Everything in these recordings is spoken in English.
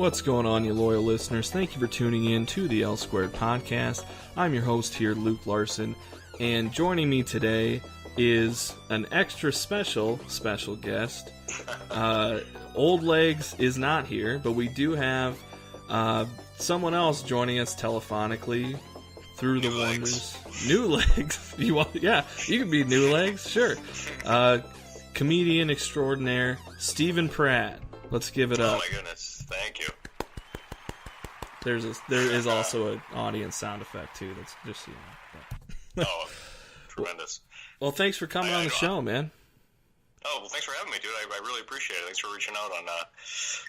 What's going on, you loyal listeners? Thank you for tuning in to the L Squared Podcast. I'm your host here, Luke Larson, and joining me today is an extra special guest. Old Legs is not here, but we do have someone else joining us telephonically through the wonders. New Legs. You can be New Legs, sure. Comedian extraordinaire, Stephen Pratt. Let's give it up. Oh my goodness, thank you. There is also an audience sound effect too. That's just Oh, tremendous. Well, thanks for coming on the show, man. Oh, well, thanks for having me, dude. I really appreciate it. Thanks for reaching out on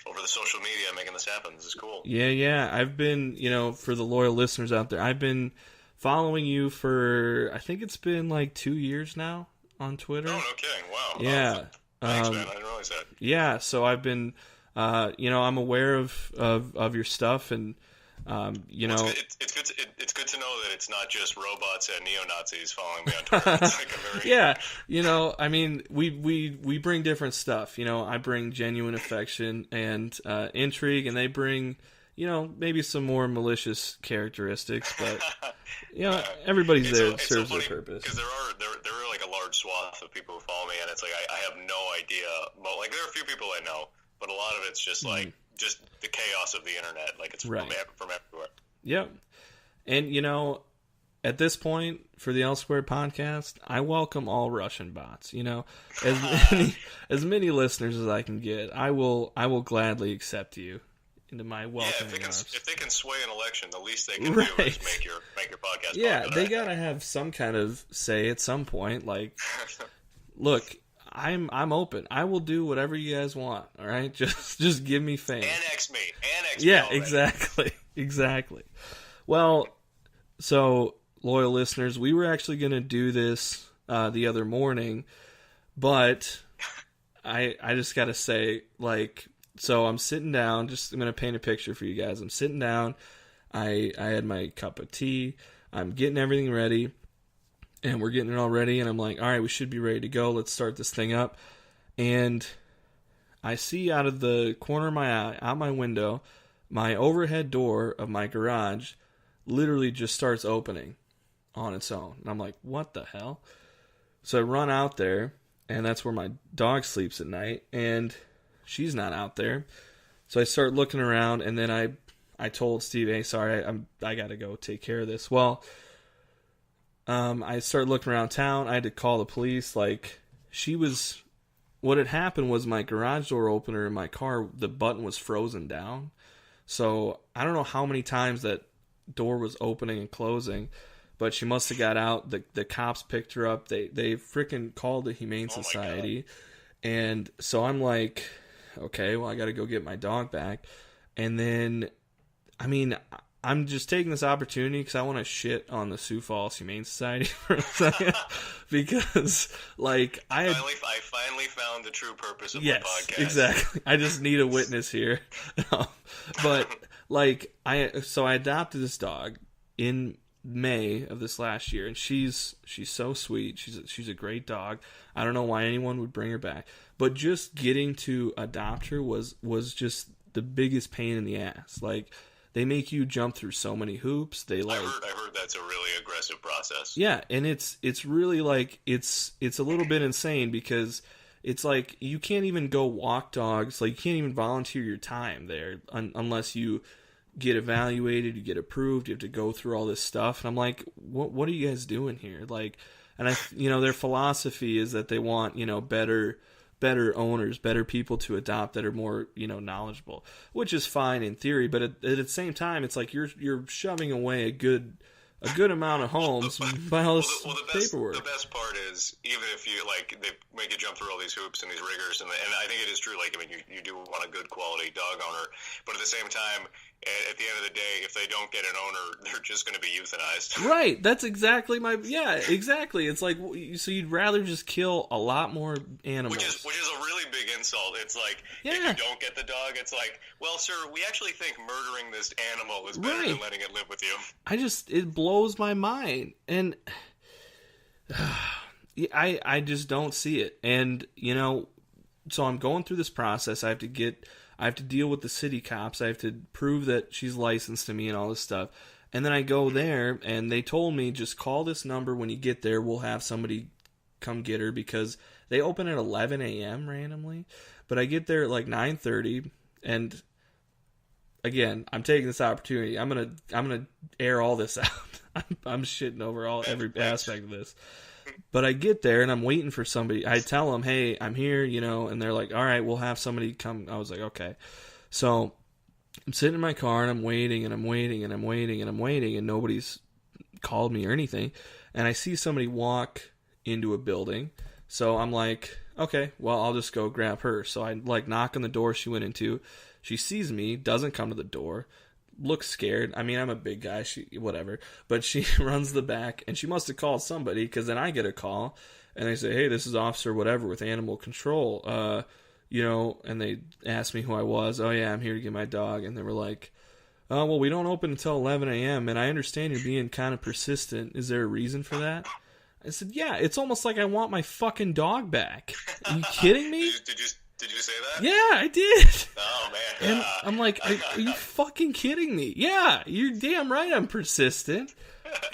over the social media and making this happen. This is cool. Yeah. I've been, for the loyal listeners out there, I've been following you for, I think it's been like 2 years now on Twitter. Oh, no kidding. Wow. Yeah. Thanks, man. I didn't realize that. Yeah, so I've been, I'm aware of your stuff, and it's good to know that it's not just robots and neo-Nazis following me on Twitter. It's like a very... Yeah, we bring different stuff. I bring genuine affection and intrigue, and they bring, maybe some more malicious characteristics, but everybody's there serves their purpose. Because there are like a large swath of people who follow me, and it's like I have no idea. Well, like there are a few people I know, but a lot of it's just like just the chaos of the internet. Like it's from everywhere. Yep. And at this point for the L Squared Podcast, I welcome all Russian bots. As many listeners as I can get, I will gladly accept you into my welcoming arms. If they can sway an election, the least they can do is make your podcast. Yeah, popular. they gotta have some kind of say at some point. Like, look, I'm open. I will do whatever you guys want. All right, just give me fame. Annex me. Yeah, me exactly. Well, so loyal listeners, we were actually gonna do this the other morning, but I just gotta say, like. So I'm sitting down, I'm going to paint a picture for you guys. I'm sitting down, I had my cup of tea, I'm getting everything ready, and we're getting it all ready, and I'm like, all right, we should be ready to go, let's start this thing up. And I see out of the corner of my eye, out my window, my overhead door of my garage literally just starts opening on its own. And I'm like, what the hell? So I run out there, and that's where my dog sleeps at night, and she's not out there. So I start looking around, and then I told Steve, hey, sorry, I got to go take care of this. Well, I started looking around town. I had to call the police. Like, what had happened was my garage door opener in my car, the button was frozen down. So I don't know how many times that door was opening and closing, but she must have got out. The cops picked her up. They freaking called the Humane Society. And so I'm like, okay, well, I got to go get my dog back. And then, I'm just taking this opportunity because I want to shit on the Sioux Falls Humane Society for a second. Because, like, I finally found the true purpose of my podcast. Exactly. I just need a witness here. But, like, I adopted this dog in May of this last year, and she's so sweet. She's a great dog. I don't know why anyone would bring her back, but just getting to adopt her was just the biggest pain in the ass. Like, they make you jump through so many hoops. I heard that's a really aggressive process. Yeah, and it's really like it's a little bit insane because it's like you can't even go walk dogs. Like, you can't even volunteer your time there unless you get evaluated, you get approved, you have to go through all this stuff. And I'm like, what are you guys doing here? Like, and their philosophy is that they want, better owners, better people to adopt that are more, knowledgeable, which is fine in theory. But at the same time, it's like you're shoving away a good amount of homes by all this paperwork. The best part is, even if you, like, they make you jump through all these hoops and these rigors, and I think it is true, like, you do want a good quality dog owner, but at the same time, at the end of the day, if they don't get an owner, they're just going to be euthanized. Right. That's exactly exactly. It's like, so you'd rather just kill a lot more animals. Which is a really big insult. It's like, if you don't get the dog, it's like, well, sir, we actually think murdering this animal is better than letting it live with you. It blows my mind. And I just don't see it. And, so I'm going through this process. I have to get I have to deal with the city cops. I have to prove that she's licensed to me and all this stuff. And then I go there, and they told me, just call this number when you get there. We'll have somebody come get her, because they open at 11 a.m. randomly. But I get there at like 9:30, and again, I'm taking this opportunity. I'm gonna air all this out. I'm shitting over every aspect of this. But I get there, and I'm waiting for somebody. I tell them, hey, I'm here, and they're like, all right, we'll have somebody come. I was like, okay. So I'm sitting in my car, and I'm waiting, and I'm waiting, and I'm waiting, and I'm waiting, and nobody's called me or anything. And I see somebody walk into a building. So I'm like, okay, well, I'll just go grab her. So I knock on the door she went into. She sees me, doesn't come to the door, looks scared. I mean, I'm a big guy, whatever. But she runs the back, and she must have called somebody, because then I get a call, and they say, hey, this is Officer whatever with Animal Control. And they asked me who I was. Oh, yeah, I'm here to get my dog. And they were like, oh, well, we don't open until 11 a.m., and I understand you're being kind of persistent. Is there a reason for that? I said, yeah, it's almost like I want my fucking dog back. Are you kidding me? Did you say that? Yeah, I did. Oh, man. And I'm like, are you fucking kidding me? Yeah, you're damn right I'm persistent.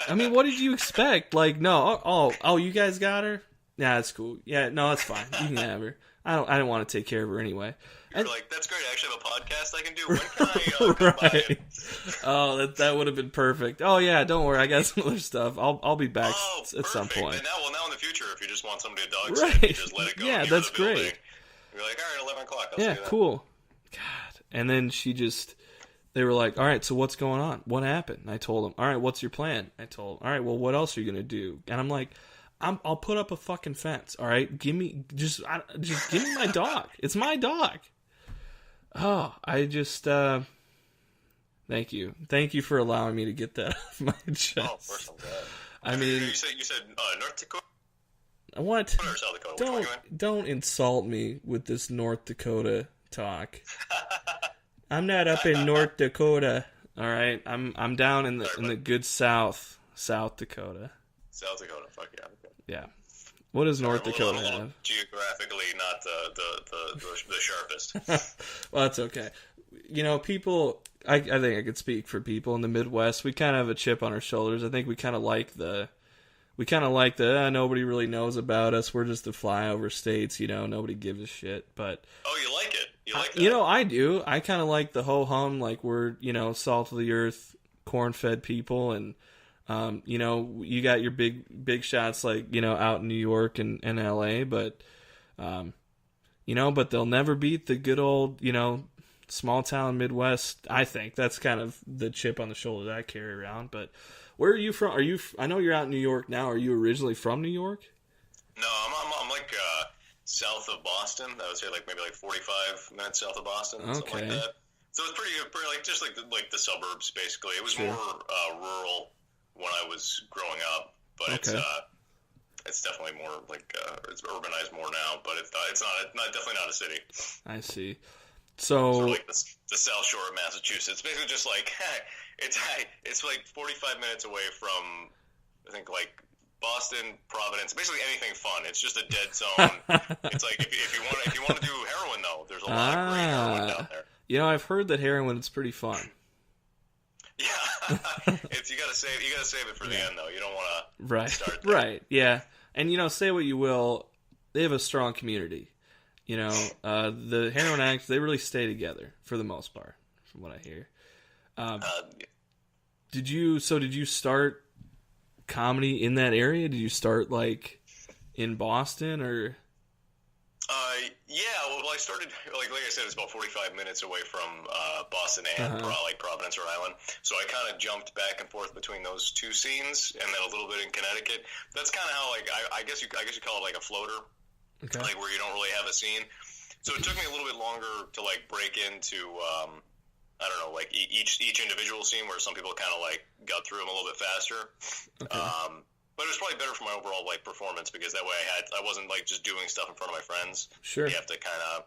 I mean, what did you expect? Like, no, oh, you guys got her? Yeah, that's cool. Yeah, no, that's fine. You can have her. I don't want to take care of her anyway. You're like, that's great. I actually have a podcast I can do. When can I come by? Oh, that would have been perfect. Oh yeah, don't worry. I got some other stuff. I'll be back at some point. And now in the future, if you just want somebody to dog right. sit, you just let it go. Yeah, that's great. You're like, all right, 11 o'clock. Yeah, cool. God. And then they were like, all right, so what's going on? What happened? And I told them, all right, what's your plan? I told them, all right, well, what else are you gonna do? And I'm like, I'll put up a fucking fence. All right, just give me my dog. It's my dog. Oh, I just thank you for allowing me to get that off my chest. Oh, of course I'm glad. I mean, you said North Dakota. What? Or South Dakota? Don't insult me with this North Dakota talk. I'm not up in North Dakota. All right, I'm down in the good South Dakota. South Dakota, fuck yeah. Okay. Yeah. What does North Dakota have? Geographically, not the sharpest. Well, that's okay. People. I think I could speak for people in the Midwest. We kind of have a chip on our shoulders. I think we kind of like the nobody really knows about us. We're just the flyover states. Nobody gives a shit. But you like it. You like that. I do. I kind of like the ho hum. Like we're salt of the earth, corn fed people, and you got your big shots like, out in New York and LA, but, but they'll never beat the good old, small town Midwest. I think that's kind of the chip on the shoulder that I carry around. But where are you from? I know you're out in New York now. Are you originally from New York? No, I'm like, south of Boston. I would say maybe 45 minutes south of Boston. Okay. Something like that. So it's pretty like, just like the suburbs, basically. It was sure. more, rural when I was growing up, but okay. it's definitely more it's urbanized more now, but it's not definitely not a city. I see. So sort of like the South Shore of Massachusetts, basically just it's like 45 minutes away from, I think, Boston, Providence, basically anything fun. It's just a dead zone. It's like if you want to do heroin though, there's a lot of great heroin down there. I've heard that heroin is pretty fun. Yeah, you gotta save it for the end though. You don't want to start there. Right, yeah. And say what you will, they have a strong community. The heroin addicts, they really stay together for the most part, from what I hear. Did you start comedy in that area? Did you start in Boston or? Yeah, well, I started, like I said, it's about 45 minutes away from Boston and Providence, Rhode Island. So I kind of jumped back and forth between those two scenes, and then a little bit in Connecticut. That's kind of how, I guess you call it a floater, okay. Where you don't really have a scene. So it took me a little bit longer to break into, I don't know, each individual scene, where some people kind of got through them a little bit faster. Okay. But it was probably better for my overall performance, because that way I wasn't just doing stuff in front of my friends. Sure. You have to kind of,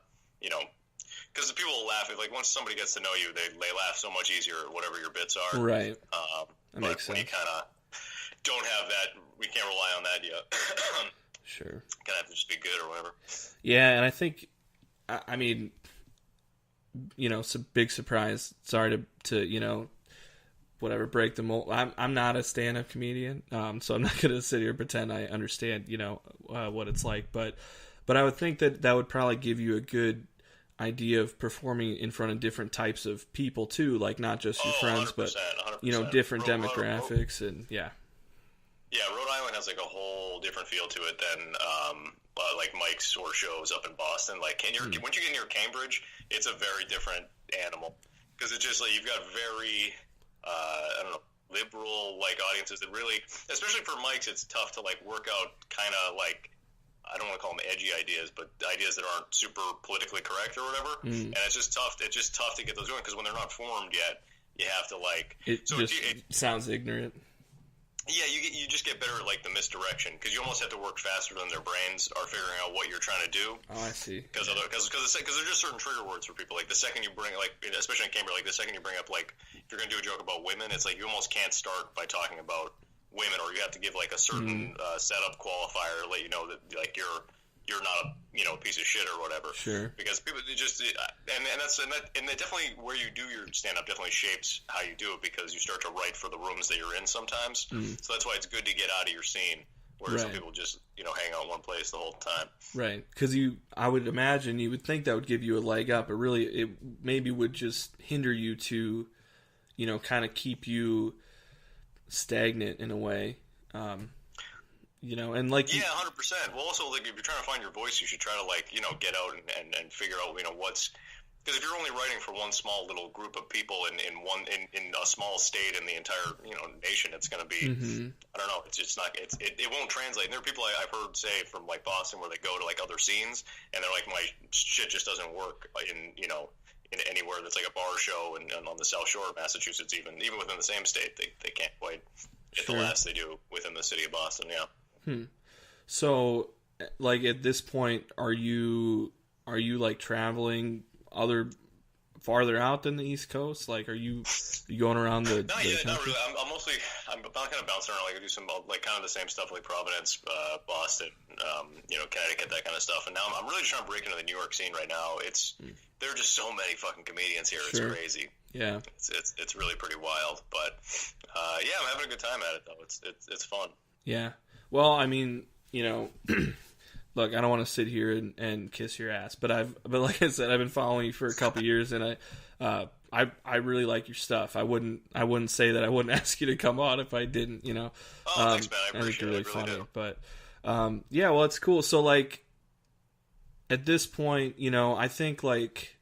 because the people will laugh. Once somebody gets to know you, they laugh so much easier at whatever your bits are. Right. That makes sense. When you kind of don't have that, we can't rely on that yet. Sure. Kind of have to just be good or whatever. Yeah, and I think, big surprise. Sorry to whatever, break the mold. I'm not a stand-up comedian, so I'm not going to sit here and pretend I understand, what it's like. But I would think that would probably give you a good idea of performing in front of different types of people too, like not just your friends, 100%, but 100%. different demographics and yeah. Yeah, Rhode Island has like a whole different feel to it than like Mike's or shows up in Boston. Like, once you get near Cambridge, it's a very different animal because it's just like you've got very I don't know, liberal like audiences that really, especially for Mike's, it's tough to like work out kind of like, I don't want to call them edgy ideas, but ideas that aren't super politically correct or whatever. And it's just tough. It's just tough to get those going because when they're not formed yet, you have to like. It sounds ignorant. Yeah, you just get better at like the misdirection because you almost have to work faster than their brains are figuring out what you're trying to do. Oh, I see. Because there's just certain trigger words for people. Like the second you bring, like especially in Cambridge, like the second you bring up like if you're gonna do a joke about women, it's like you almost can't start by talking about women, or you have to give like a certain setup qualifier to let you know that like you're not a piece of shit or whatever. Sure. Because people just and that definitely where you do your stand up definitely shapes how you do it because you start to write for the rooms that you're in sometimes. So that's why it's good to get out of your scene. Where some people just hang out in one place the whole time. Right. Because I would imagine you would think that would give you a leg up, but really it maybe would just hinder you to kind of keep you stagnant in a way. And like 100%. Well, also like if you're trying to find your voice, you should try to like get out and figure out what's, because if you're only writing for one small little group of people in a small state in the entire nation, it's going to be I don't know. It's just not. It won't translate. And there are people I've heard say from like Boston where they go to like other scenes and they're like, my shit just doesn't work in anywhere that's like a bar show and on the South Shore of Massachusetts, even within the same state, they can't quite get the laughs they do within the city of Boston. Yeah. So, like at this point, are you like traveling farther out than the East Coast? Like, are you going around the? Not yet, not really. I'm kind of bouncing around. Like I do some like kind of the same stuff like Providence, Boston, Connecticut, that kind of stuff. And now I'm really trying to break into the New York scene right now. There are just so many fucking comedians here. It's crazy. Yeah, it's really pretty wild. But yeah, I'm having a good time at it though. It's fun. Yeah. Well, I mean, look, I don't want to sit here and kiss your ass, but like I said, I've been following you for a couple years, and I really like your stuff. I wouldn't say that I wouldn't ask you to come on if I didn't. Oh, thanks, man. I appreciate it. Really I really funny, do. But yeah, well, it's cool. So like at this point, I think like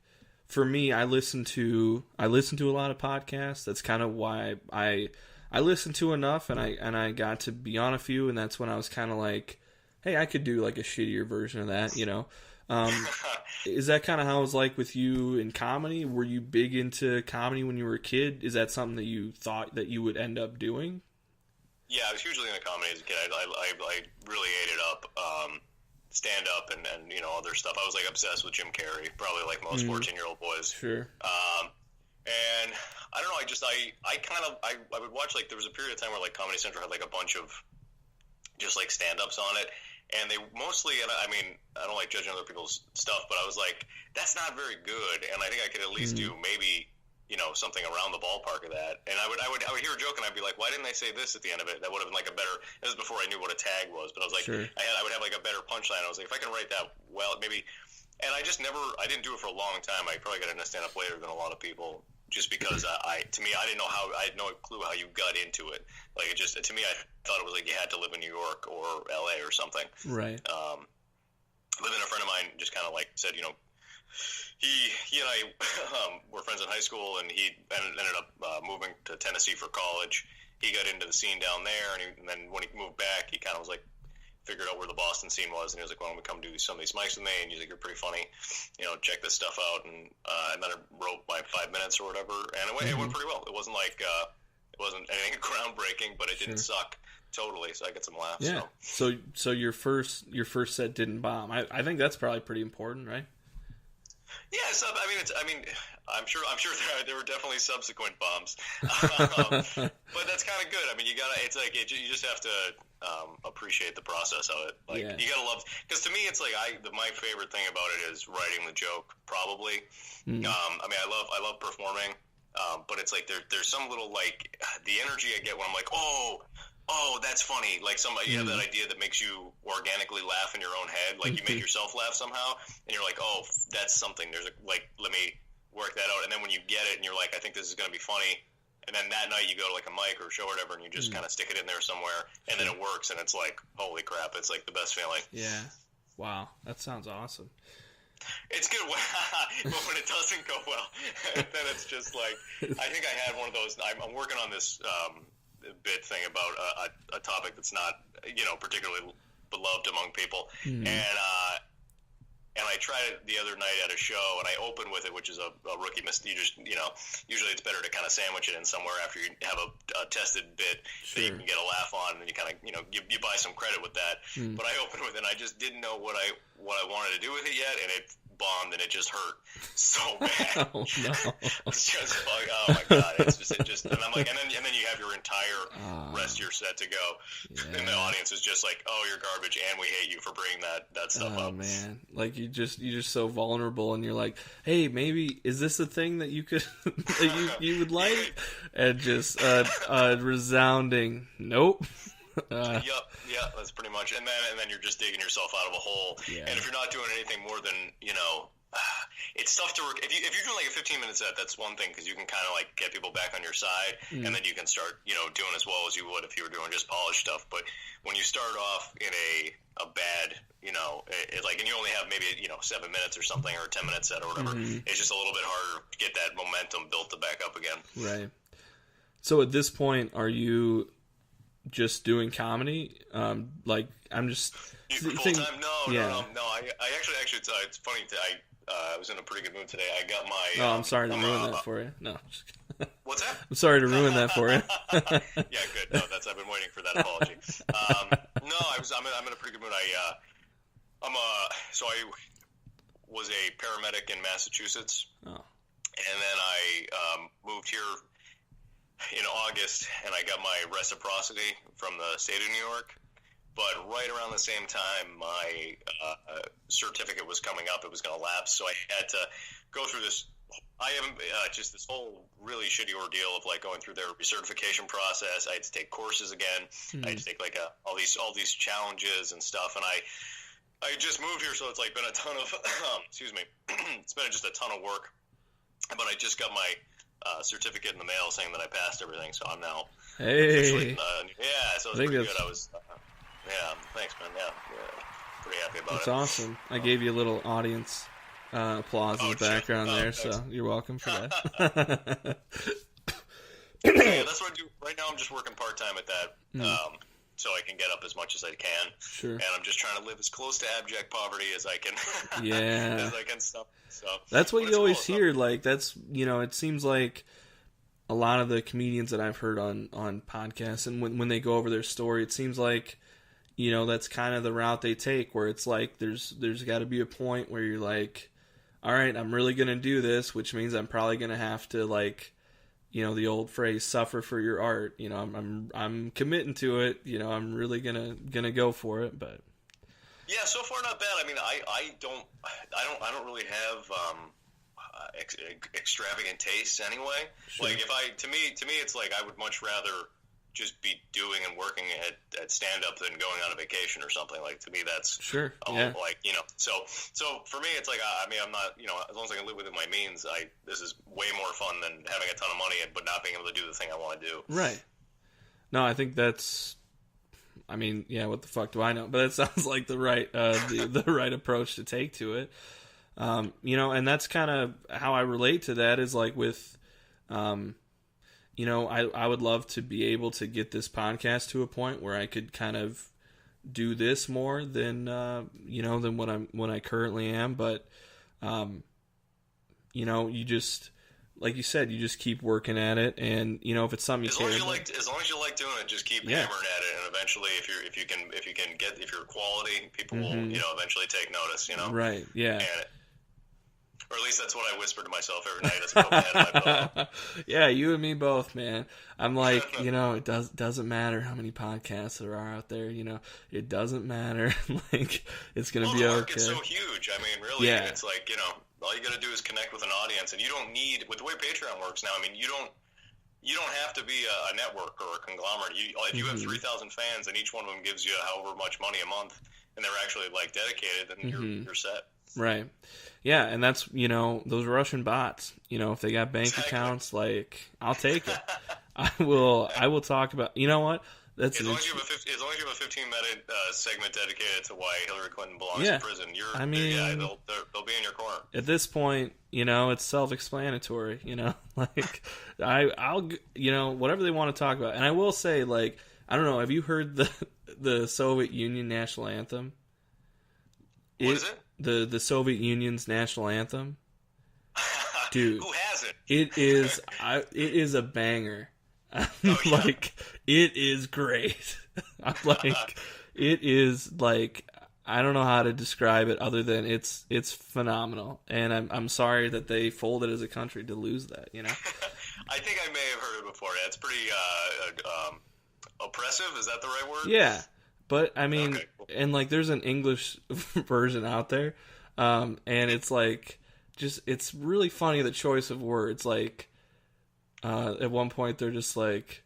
for me, I listen to a lot of podcasts. That's kind of why I listened to enough, and I got to be on a few, and that's when I was kind of like, hey, I could do like a shittier version of that, Is that kind of how it was like with you in comedy? Were you big into comedy when you were a kid? Is that something that you thought that you would end up doing? Yeah, I was hugely into comedy as a kid. I really ate it up. Stand up and other stuff. I was like obsessed with Jim Carrey, probably like most 14-year-old boys. Sure. And I don't know. I would watch like there was a period of time where like Comedy Central had like a bunch of just like stand-ups on it, and they mostly. And I mean, I don't like judging other people's stuff, but I was like, that's not very good, and I think I could at least do maybe something around the ballpark of that. And I would hear a joke and I'd be like, why didn't they say this at the end of it? That would have been like a better. This was before I knew what a tag was, but I was like, I would have like a better punchline. I was like, if I can write that well, maybe. And I didn't do it for a long time. I probably got into stand-up later than a lot of people. Just because I didn't know how, I had no clue how you got into it. Like to me, I thought it was like you had to live in New York or LA or something. Right. But then a friend of mine just kind of like said, he and I were friends in high school, and he ended up moving to Tennessee for college. He got into the scene down there, and then when he moved back, he kind of was like, figured out where the Boston scene was, and he was like, "Why don't we come do some of these mics with me?" And he's like, "You're pretty funny, check this stuff out." And then I wrote my 5 minutes or whatever, and it went pretty well. It wasn't like it wasn't anything groundbreaking, but it didn't suck totally. So I got some laughs. Yeah. So your first set didn't bomb. I think that's probably pretty important, right? Yeah, I'm sure there were definitely subsequent bombs, but that's kind of good. I mean, it's like you just have to. appreciate the process of it. Like, yeah. you gotta love, because to me, it's like my favorite thing about it is writing the joke. Probably. I mean, I love performing, but it's like there's some little, like, the energy I get when I'm like, oh, that's funny. Like, you have that idea that makes you organically laugh in your own head. Like, you make yourself laugh somehow, and you're like, oh, that's something. There's let me work that out. And then when you get it, and you're like, I think this is gonna be funny. And then that night you go to like a mic or a show or whatever, and you just kind of stick it in there somewhere, and then it works, and it's like, holy crap, it's like the best feeling. Yeah. Wow, that sounds awesome. It's good, but when it doesn't go well, then it's just like, I think I had one of those. I'm working on this bit thing about a topic that's not, particularly beloved among people, and I tried it the other night at a show, and I opened with it, which is a rookie mistake. You just, usually it's better to kind of sandwich it in somewhere after you have a tested bit that you can get a laugh on, and then you kind of, you buy some credit with that. But I opened with it, and I just didn't know what I wanted to do with it yet, and it bombed, and it just hurt so bad. Oh, no. It's just like, oh my god, it just, and I'm like, and then you have your entire rest of your set to go, and the audience is just like, oh, you're garbage, and we hate you for bringing that stuff up. Oh man, like you're just so vulnerable, and you're like, hey, maybe is this a thing that you could that you would like, and just a resounding nope. Yep, that's pretty much. And then you're just digging yourself out of a hole. Yeah. And if you're not doing anything more than, it's tough to if you're doing like a 15-minute set, that's one thing, because you can kind of like get people back on your side, and then you can start, doing as well as you would if you were doing just polished stuff. But when you start off in a bad, and you only have maybe 7 minutes or something, or a 10-minute set or whatever, it's just a little bit harder to get that momentum built to back up again. Right. So at this point, are you just doing comedy? Like, I'm just full time? No. I actually, it's funny. I was in a pretty good mood today. I got my. Oh, I'm sorry to ruin that for you. No. What's that? I'm sorry to ruin that for you. Yeah, good. No, I've been waiting for that apology. No, I'm in a pretty good mood. So I was a paramedic in Massachusetts, and then I moved here in August, and I got my reciprocity from the state of New York. But right around the same time, my certificate was coming up. It was going to lapse, so I had to go through this. I haven't just this whole really shitty ordeal of like going through their recertification process. I had to take courses again. I had to take like all these challenges and stuff. And I just moved here, so it's like been a ton of excuse me. It's been just a ton of work. But I just got my certificate in the mail saying that I passed everything, so I'm now officially, so it's pretty good. I was thanks, man. Yeah, pretty happy about it. That's awesome. I gave you a little audience applause in the background there, so you're welcome for that. Yeah, that's what I do right now. I'm just working part-time at that, so I can get up as much as I can. Sure. And I'm just trying to live as close to abject poverty as I can. Yeah. As I can stuff. So that's what you always hear. Like, that's, it seems like a lot of the comedians that I've heard on podcasts, and when they go over their story, it seems like, that's kind of the route they take, where it's like there's got to be a point where you're like, all right, I'm really going to do this, which means I'm probably going to have to, like, the old phrase, suffer for your art. I'm committing to it. I'm really gonna go for it. But yeah, so far not bad. I mean, I don't really have extravagant tastes anyway. Sure. Like, to me, it's like I would much rather just be doing and working at stand-up than going on a vacation or something. Like, to me, that's sure. Yeah. Like, so for me, it's like, I'm not, as long as I can live within my means, this is way more fun than having a ton of money but not being able to do the thing I want to do. Right. No, I think that's, what the fuck do I know? But that sounds like the right, the right approach to take to it. And that's kind of how I relate to that, is like with, I would love to be able to get this podcast to a point where I could kind of do this more than than what I currently am. But, you just, like you said, you just keep working at it, and if it's something as long as you like doing it, just keep hammering at it, and eventually, if you're quality, people will eventually take notice. Right? Yeah. Or at least that's what I whisper to myself every night as I put my head on my pillow. Yeah, you and me both, man. I'm like, it doesn't matter how many podcasts there are out there, it doesn't matter. Like, it's going to be the okay. market's so huge. I mean, really, it's like, all you got to do is connect with an audience, and you don't need, with the way Patreon works now, I mean, you don't have to be a network or a conglomerate. If you have 3,000 fans and each one of them gives you however much money a month, and they're actually like dedicated, then you're set. Right. Yeah, and that's, those Russian bots, if they got bank accounts, like, I'll take it. I will talk about, you know what? As long as you have a 15-minute segment dedicated to why Hillary Clinton belongs in prison, they'll be in your corner. At this point, it's self-explanatory. Like I'll whatever they want to talk about. And I will say, like, I don't know, have you heard the Soviet Union national anthem? What is it? The Soviet Union's national anthem? Dude, who hasn't? It is a banger. Like, it is great. I'm like, it is like, I don't know how to describe it other than it's phenomenal. And I'm sorry that they folded as a country to lose that. I think I may have heard it before. It's pretty oppressive. Is that the right word? Yeah, but I mean, okay, cool. And like, there's an English version out there, and it's like, it's really funny, the choice of words, like. At one point, they're just like,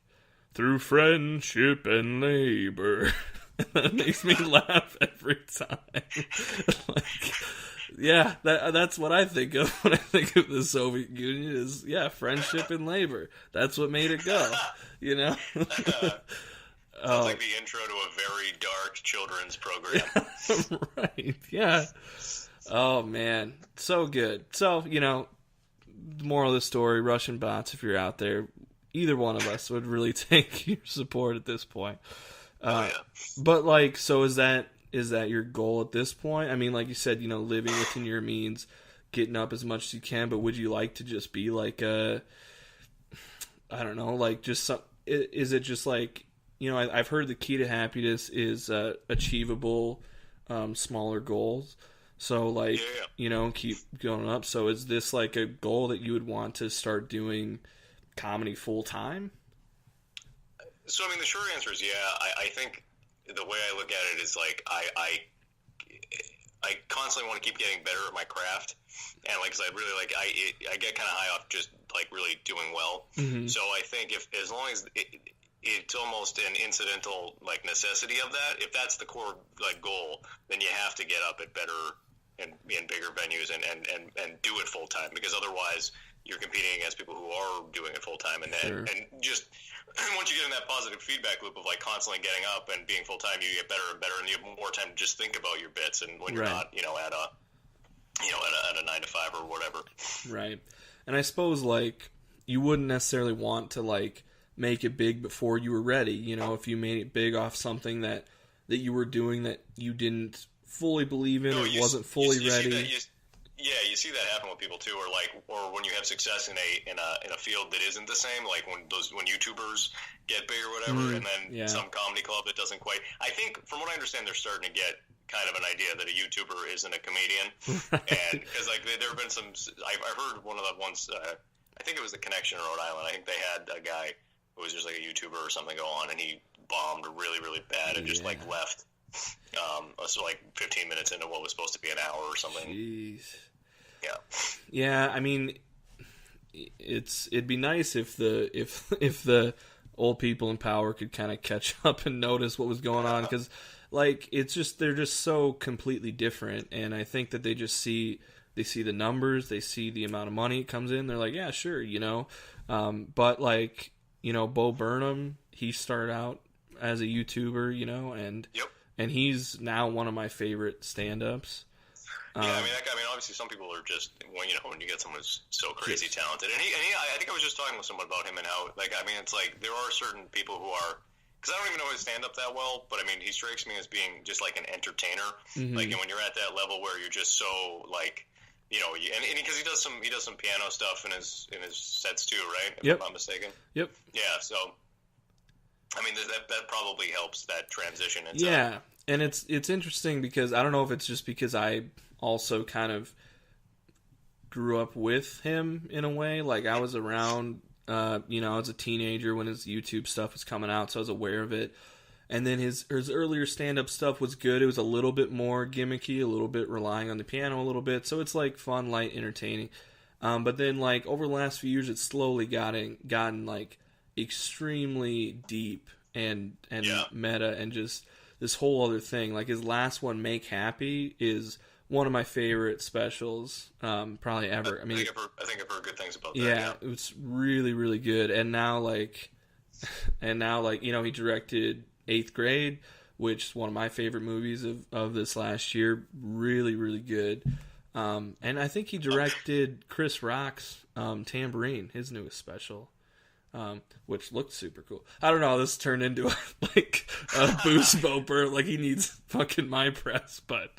through friendship and labor. That makes me laugh every time. Like, yeah, that's what I think of when I think of the Soviet Union is, friendship and labor. That's what made it go, Sounds like the intro to a very dark children's program. Right, yeah. Oh, man. So good. So, the moral of the story, Russian bots, if you're out there, either one of us would really take your support at this point. But, like, so is that your goal at this point? I mean, like you said, living within your means, getting up as much as you can, but would you like to just be like I don't know, like just some, is it just like, I've heard the key to happiness is achievable, smaller goals. So, like, keep going up. So is this, like, a goal that you would want to start doing comedy full-time? So, I mean, the short answer is I think the way I look at it is, like, I constantly want to keep getting better at my craft. And, like, because I really, like, I get kind of high off just, like, really doing well. Mm-hmm. So I think as long as it's almost an incidental, like, necessity of that, if that's the core, like, goal, then you have to get up at better and in bigger venues and do it full time, because otherwise you're competing against people who are doing it full time, and just once you get in that positive feedback loop of like constantly getting up and being full time, you get better and better, and you have more time to just think about your bits, and when you're not at a 9 to 5 or whatever. Right. And I suppose like you wouldn't necessarily want to like make it big before you were ready. If you made it big off something that you were doing that you didn't fully believe in, or wasn't fully ready. You see that happen with people too, or when you have success in a field that isn't the same, like when YouTubers get big or whatever, and then some comedy club that doesn't quite. I think, from what I understand, they're starting to get kind of an idea that a YouTuber isn't a comedian, and because like there have been some. I heard one of the ones. I think it was the Connection in Rhode Island. I think they had a guy who was just like a YouTuber or something go on, and he bombed really, really bad and just like left. So like 15 minutes into what was supposed to be an hour or something. Jeez. Yeah. I mean, it'd be nice if the old people in power could kind of catch up and notice what was going on, because like they're just so completely different, and I think that they see the numbers, they see the amount of money it comes in, they're like, yeah, sure, but like, Bo Burnham, he started out as a YouTuber, and yep. And he's now one of my favorite stand-ups. I mean, obviously, some people are just when you get someone who's so crazy talented, and I think I was just talking with someone about him and how, like, I mean, it's like there are certain people who are, because I don't even know his stand-up that well, but I mean, he strikes me as being just like an entertainer. Mm-hmm. Like, and when you're at that level where you're just so like, and because he does some piano stuff in his sets too, right? If I'm not mistaken. Yep. Yeah. So. I mean, that probably helps that transition. And it's interesting because I don't know if it's just because I also kind of grew up with him in a way. Like, I was around, you know, as a teenager when his YouTube stuff was coming out, so I was aware of it. And then his earlier stand-up stuff was good. It was a little bit more gimmicky, a little bit relying on the piano a little bit. So it's like fun, light, entertaining. But then like over the last few years, it's slowly gotten like extremely deep and meta and just this whole other thing. Like his last one, Make Happy, is one of my favorite specials probably ever. I mean, I think I've heard good things about that. Yeah, it was really, really good. And now like, you know, he directed 8th Grade, which is one of my favorite movies of this last year. Really, really good. And I think he directed Chris Rock's Tambourine, his newest special, which looked super cool. I don't know, this turned into like a Boost Boper, like he needs fucking my press, but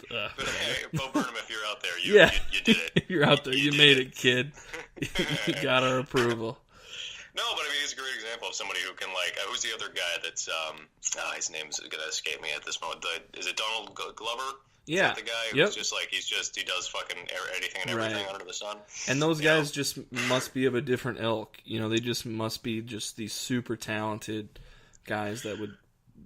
hey, Bo Burnham, if you're out there, you did it. You're out there, you made it, kid. You got our approval. No, but I mean, he's a great example of somebody who can, like, who's the other guy that's, his name's going to escape me at this moment. Is it Donald Glover? Yeah. Is that the guy who's just, like, he does fucking anything and everything under the sun? And those guys just must be of a different ilk. You know, they just must be just these super talented guys that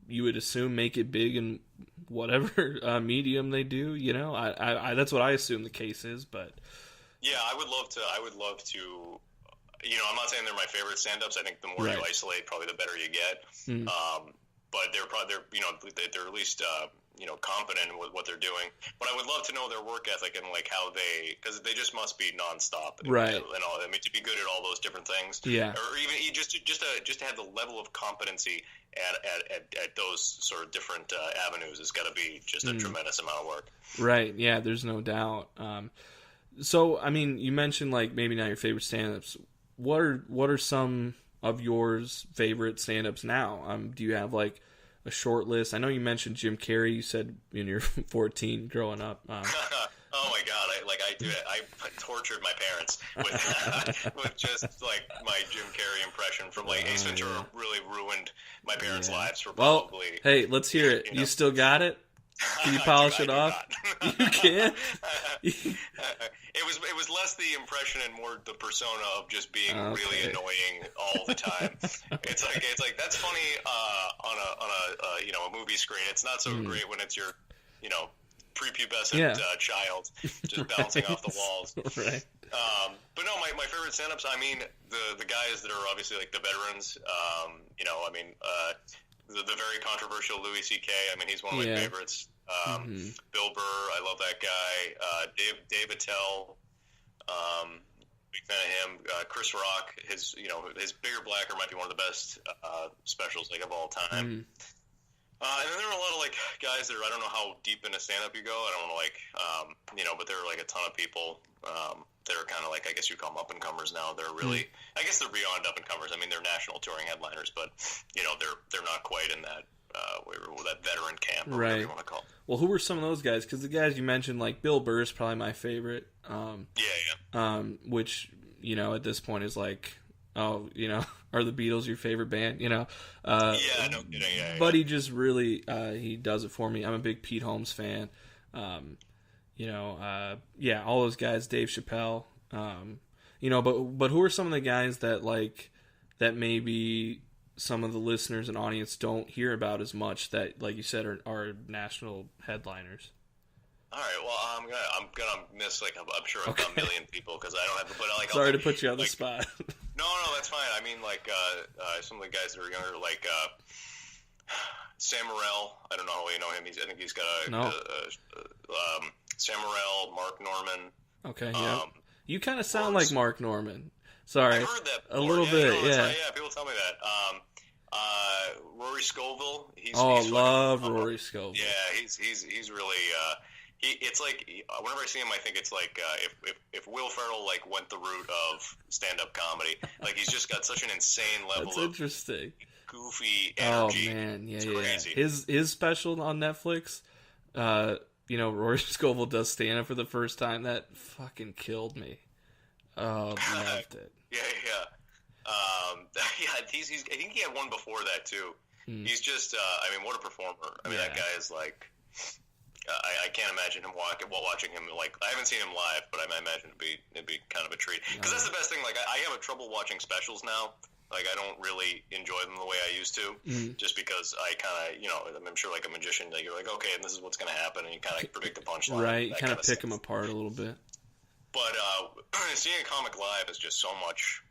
you would assume make it big in whatever medium they do, you know? I that's what I assume the case is, but... Yeah, I would love to... You know, I'm not saying they're my favorite stand-ups. I think the more you isolate, probably the better you get. But they're you know, they're at least you know, competent with what they're doing. But I would love to know their work ethic and like how because they just must be nonstop. Right. And all, I mean, to be good at all those different things. Yeah. Or even just to have the level of competency at those sort of different avenues has got to be just a tremendous amount of work. Right. Yeah. There's no doubt. So I mean, you mentioned like maybe not your favorite stand-ups. What are some of yours favorite stand-ups now? Do you have like a short list? I know you mentioned Jim Carrey. You said when you're 14 growing up. Oh my God! I tortured my parents with just like my Jim Carrey impression from like Ace Ventura. Really ruined my parents' lives for probably. Well, hey, let's hear it. You still got it? Can you polish it off? You can. It was less the impression and more the persona of just being really annoying all the time. It's like that's funny on a you know, a movie screen. It's not so great when it's your, you know, prepubescent child just bouncing off the walls. Right. But no, my favorite stand-ups. I mean, the guys that are obviously like the veterans. You know, I mean. The very controversial Louis C.K. I mean, he's one of my favorites. Bill Burr, I love that guy. Dave Attell, big fan of him. Chris Rock, his Bigger Blacker might be one of the best specials like of all time. And then there are a lot of like guys that I don't know how deep into stand-up you go. I don't want to like, you know, but there are like a ton of people that are kind of like, I guess you call them up-and-comers now. They're really, I guess they're beyond up-and-comers. I mean, they're national touring headliners, but, you know, they're not quite in that that veteran camp or whatever you want to call it. Well, who were some of those guys? Because the guys you mentioned, like Bill Burr is probably my favorite. Which, you know, at this point is like, oh, you know, are the Beatles your favorite band? You know? No kidding. But he just really, he does it for me. I'm a big Pete Holmes fan. You know, all those guys, Dave Chappelle, you know, but who are some of the guys that like, that maybe some of the listeners and audience don't hear about as much that, like you said, are national headliners? All right, well, I'm gonna miss like I'm sure a million people because I don't have to put like. Sorry to put you on the spot. No, that's fine. I mean, like some of the guys that are younger, like Sam Morril. I don't know how you know him. I think he's got Sam Morril, Mark Norman. Okay, yeah. You kind of sound like Mark Norman. Sorry, I've heard that before. A little bit. No, yeah. Right. Yeah, people tell me that. Rory Scovel. He's love Rory Scovel. Yeah, he's really. It's like whenever I see him, I think it's like if Will Ferrell like went the route of stand-up comedy, like he's just got such an insane level. That's interesting. Goofy energy. Oh man, yeah, it's crazy. His special on Netflix. You know, Rory Scovel does stand up for the first time. That fucking killed me. Oh, loved it. Yeah. I think he had one before that too. He's just, I mean, what a performer. I mean, that guy is like, I can't imagine him watching him. Like, I haven't seen him live, but I imagine it'd be kind of a treat. Because that's the best thing. Like, I have trouble watching specials now. Like, I don't really enjoy them the way I used to, just because I kind of, I'm sure like a magician, that you're like, okay, and this is what's going to happen, and you kind of predict the punchline. Right, you kind of pick them apart a little bit. But seeing a comic live is just so much.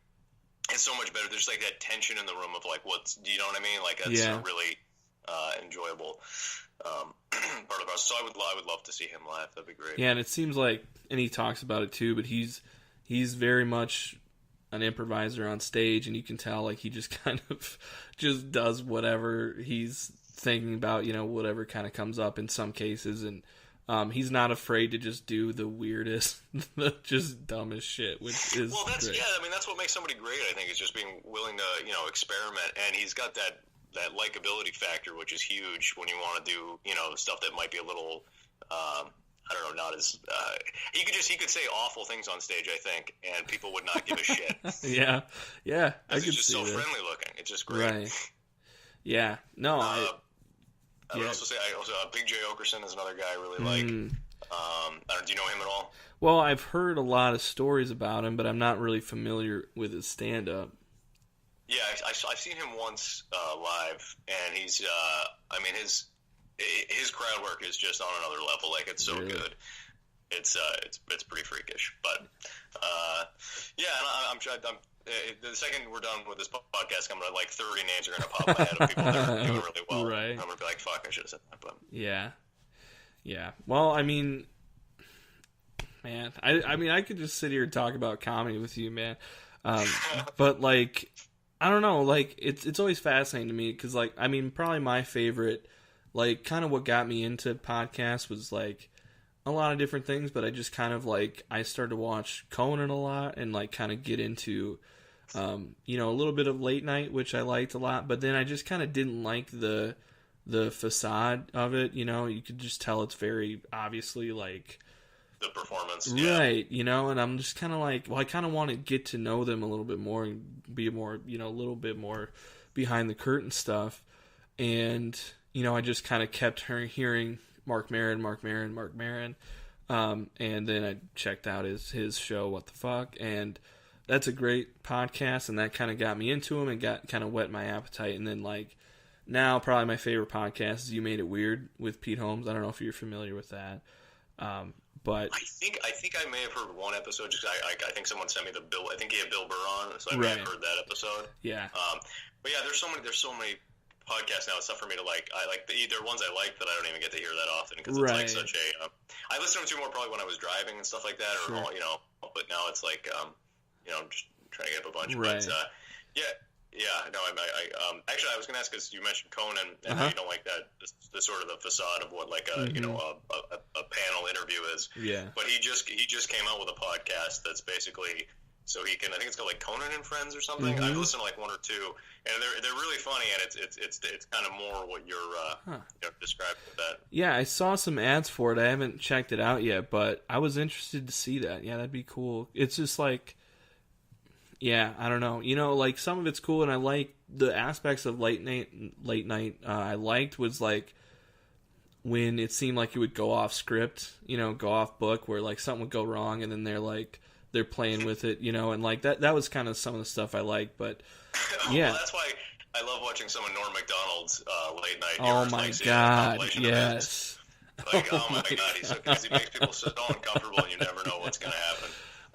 It's so much better. There's like that tension in the room of like, you know what I mean? Like, that's a really enjoyable part of us. So I would love to see him live. That'd be great. Yeah, and it seems like, and he talks about it too, but he's very much an improviser on stage, and you can tell like he just kind of just does whatever he's thinking about, whatever kind of comes up in some cases, and he's not afraid to just do the weirdest, the just dumbest shit, which is great. That's what makes somebody great, I think, is just being willing to experiment, and he's got that likability factor, which is huge when you want to do stuff that might be a little I don't know, not as he could say awful things on stage, I think, and people would not give a shit. yeah, I could it's just see so that. friendly looking. It's just great. Right. Yeah. No. I would also say Big J Okerson is another guy I really like. Do you know him at all? Well, I've heard a lot of stories about him, but I'm not really familiar with his stand-up. Yeah, I've seen him once live, and he's his crowd work is just on another level. Like, it's so good. It's pretty freakish. But and I'm the second we're done with this podcast, I'm gonna, like, 30 names are gonna pop in my head of people that are doing really well. Right. I'm gonna be like, fuck, I should have said that. But yeah. Well, I mean, man, I could just sit here and talk about comedy with you, man. But like, I don't know, like, it's always fascinating to me because, like, I mean, probably my favorite, like, kind of what got me into podcasts was, like, a lot of different things, but I just kind of, like, I started to watch Conan a lot and, like, kind of get into, a little bit of late night, which I liked a lot, but then I just kind of didn't like the facade of it, you could just tell it's very obviously, like, the performance, right, and I'm just kind of like, well, I kind of want to get to know them a little bit more and be more, a little bit more behind the curtain stuff, and I just kind of kept hearing Mark Maron, and then I checked out his show, What the Fuck, and that's a great podcast, and that kind of got me into him and kind of whet my appetite, and then, like, now probably my favorite podcast is You Made It Weird with Pete Holmes. I don't know if you're familiar with that, but I think I may have heard one episode. Just I think someone sent me the Bill. I think he had Bill Burr on, so I may have heard that episode. Yeah. But yeah, there's so many podcasts now. It's tough for me to like. I like there are ones I like that I don't even get to hear that often because it's like such a. I listened to more probably when I was driving and stuff like that, or But now it's like just trying to get up a bunch. Right. But no. Actually, I was going to ask because you mentioned Conan and you don't like that the sort of the facade of what like a a panel interview is. Yeah. But he just came out with a podcast that's basically. So he can, I think it's called like Conan and Friends or something. I've listened to like one or two, and they're really funny, and it's kind of more what you're describing with that. Yeah, I saw some ads for it. I haven't checked it out yet, but I was interested to see that. Yeah, that'd be cool. It's just like, yeah, I don't know. Like, some of it's cool, and I like the aspects of late night. I liked was like when it seemed like it would go off script, go off book, where like something would go wrong, and then they're playing with it, and like that was kind of some of the stuff I like, but yeah. Well, that's why I love watching some of Norm Macdonald's late night. Oh my God, yes. Like, oh my God, he's so crazy. He makes people so uncomfortable, and you never know what's going to happen.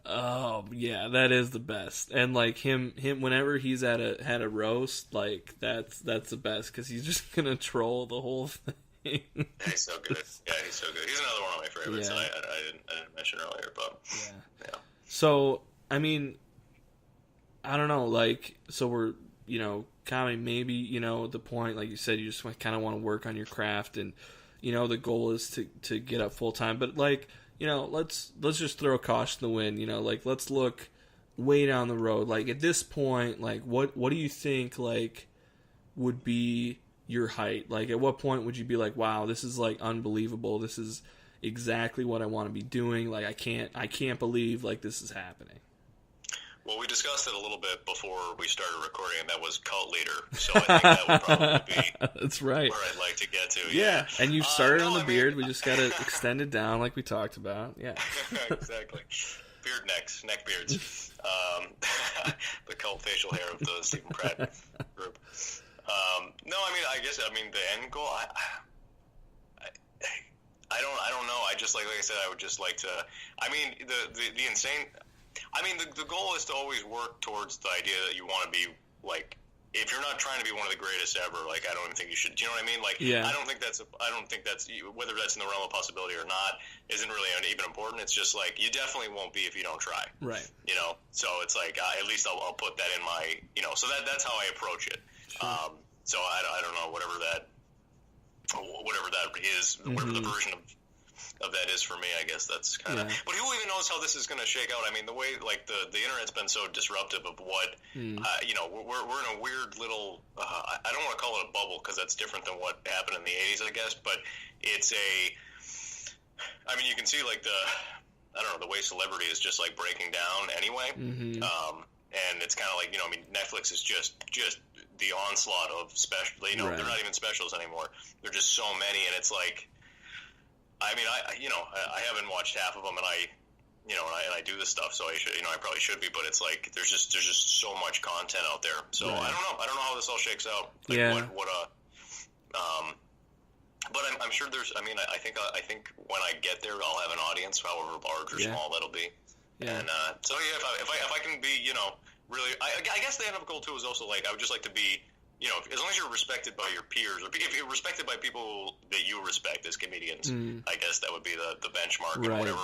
Oh yeah, that is the best. And like him whenever he's had a roast, like that's the best because he's just gonna troll the whole thing. Yeah, he's so good. Yeah, he's so good. He's another one of my favorites that I didn't mention earlier, but yeah. So, I mean, I don't know, like, so we're, comedy, maybe, at the point, like you said, you just kind of want to work on your craft, and, the goal is to get up full time, but, like, let's just throw caution to the wind, like, let's look way down the road, like, at this point, like, what do you think, like, would be your height? Like, at what point would you be like, wow, this is, like, unbelievable, this is exactly what I want to be doing. Like, I can't believe like this is happening. Well, we discussed it a little bit before we started recording, and that was cult leader. So I think that would probably be that's right. where I'd like to get to. Yeah, and you've started on the beard. We just got to extend it down like we talked about. Yeah. Exactly. Beard necks, neck beards. The cult facial hair of the Stephen Pratt group. No, I guess the end goal, I don't know. I just like I said, I would just like to. The insane. The goal is to always work towards the idea that you want to be like. If you're not trying to be one of the greatest ever, like I don't even think you should. Do you know what I mean? Like, yeah. I don't think that's whether that's in the realm of possibility or not isn't really even important. It's just like you definitely won't be if you don't try. Right. So it's like at least I'll put that in my So that's how I approach it. Sure. So I don't know whatever that is, whatever the version of that is for me. I guess that's kind of. Yeah. But who even knows how this is going to shake out? The way like the internet's been so disruptive of what we're in a weird little. I don't want to call it a bubble because that's different than what happened in the '80s, I guess. But it's a. You can see like the way celebrity is just like breaking down anyway. Mm-hmm. And it's kind of like Netflix is just the onslaught of special. Right. They're not even specials anymore. They're just so many, and it's like. I haven't watched half of them, and I do this stuff, so I should, I probably should be, but it's like there's just so much content out there. So right. I don't know how this all shakes out. Like yeah. But I'm sure there's. I think when I get there, I'll have an audience, however large or small that'll be. Yeah. And so yeah, if I can be, really, I guess the end of goal too is also like I would just like to be. As long as you're respected by your peers, or if you're respected by people that you respect as comedians, I guess that would be the benchmark. Right. And whatever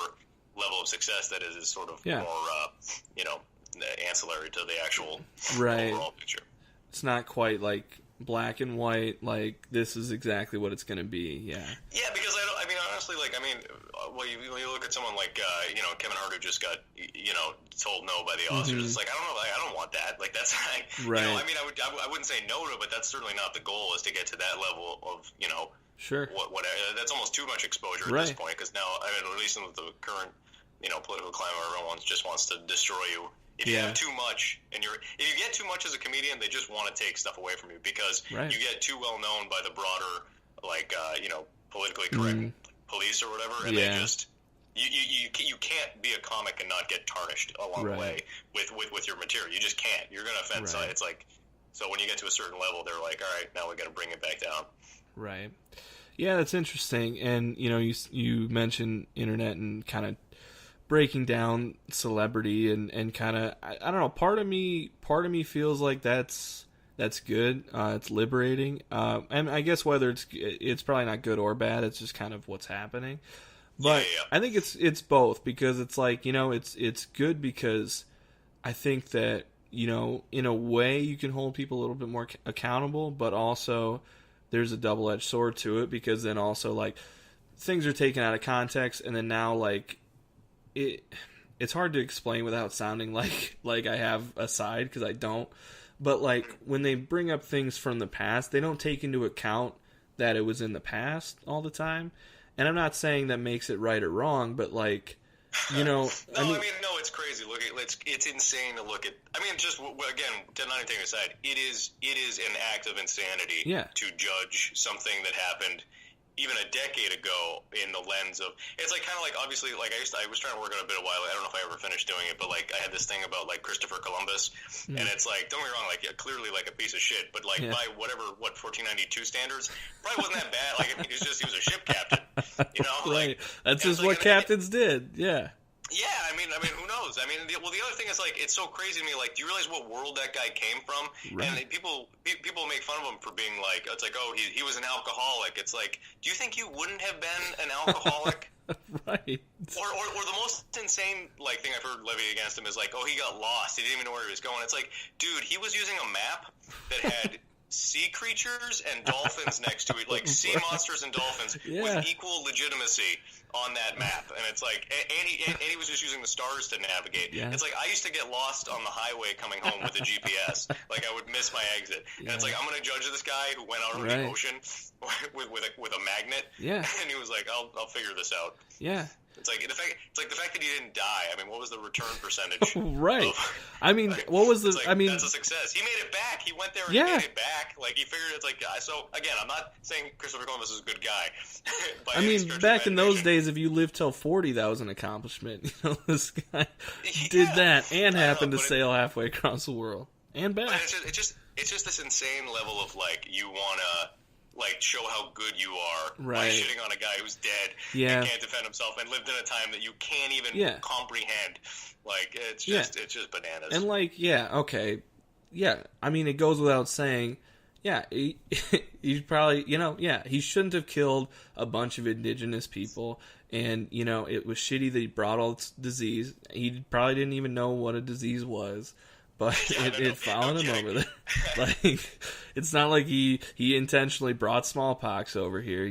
level of success that is sort of more, ancillary to the actual overall picture. It's not quite like black and white, like this is exactly what it's going to be. Yeah. Yeah, because honestly, you look at someone like, Kevin Hart, who just got, told no by the Oscars. Mm-hmm. It's like, I don't know, I don't want that. Like, that's, right. I wouldn't say no to it, but that's certainly not the goal, is to get to that level of, sure. What that's almost too much exposure at this point, because now, at least in the current, political climate, everyone just wants to destroy you. If you have too much, if you get too much as a comedian, they just want to take stuff away from you, because you get too well known by the broader, politically correct police or whatever, and they just you can't be a comic and not get tarnished along the way with your material. You just can't. You're going to offend somebody. It's like, so when you get to a certain level, they're like, all right, now we got to bring it back down. Right. Yeah, that's interesting. And you mentioned internet and kind of breaking down celebrity and kind of I don't know. Part of me feels like that's good. It's liberating. And I guess whether it's probably not good or bad. It's just kind of what's happening. But I think it's both, because it's like, it's good because I think that, in a way you can hold people a little bit more accountable, but also there's a double-edged sword to it, because then also like things are taken out of context, and then now like it's hard to explain without sounding like I have a side, because I don't. But like when they bring up things from the past, they don't take into account that it was in the past all the time. And I'm not saying that makes it right or wrong, but like, no, it's crazy. Look, it's insane to look at. Just again, not anything aside, it is an act of insanity to judge something that happened even a decade ago in the lens of, it's like kind of like, obviously, like I was trying to work on a bit a while. I don't know if I ever finished doing it, but like I had this thing about like Christopher Columbus, and it's like, don't get me wrong, like clearly like a piece of shit, but like by 1492 standards, probably wasn't that bad. Like he was a ship captain, right? That's just what captains did. Yeah. Yeah, who knows? The other thing is, like, it's so crazy to me, like, do you realize what world that guy came from? Right. And people make fun of him for being like, it's like, oh, he was an alcoholic. It's like, do you think you wouldn't have been an alcoholic? Right. Or the most insane, like, thing I've heard levied against him is like, oh, he got lost. He didn't even know where he was going. It's like, dude, he was using a map that had sea creatures and dolphins next to it, like sea monsters and dolphins with equal legitimacy on that map. And it's like, and he was just using the stars to navigate. Yeah. It's like, I used to get lost on the highway coming home with a GPS. Like, I would miss my exit. And it's like, I'm going to judge this guy who went out on the ocean with a magnet. Yeah. And he was like, I'll figure this out. Yeah. It's like the fact that he didn't die. I mean, what was the return percentage? Right. I mean, like, what was the? Like, I mean, that's a success. He made it back. He went there and yeah. he made it back. Like he figured it's like so. Again, I'm not saying Christopher Columbus is a good guy. I mean, back in those days, if you lived till 40, that was an accomplishment. You know, this guy did that and happened to sail halfway across the world and back. It's just this insane level of like you wanna. Like, show how good you are by shitting on a guy who's dead and can't defend himself and lived in a time that you can't even comprehend. Like, it's just bananas. And, like, okay. Yeah, I mean, it goes without saying, he probably, he shouldn't have killed a bunch of indigenous people. And, it was shitty that he brought all this disease. He probably didn't even know what a disease was. But it followed him over there. Like, it's not like he intentionally brought smallpox over here,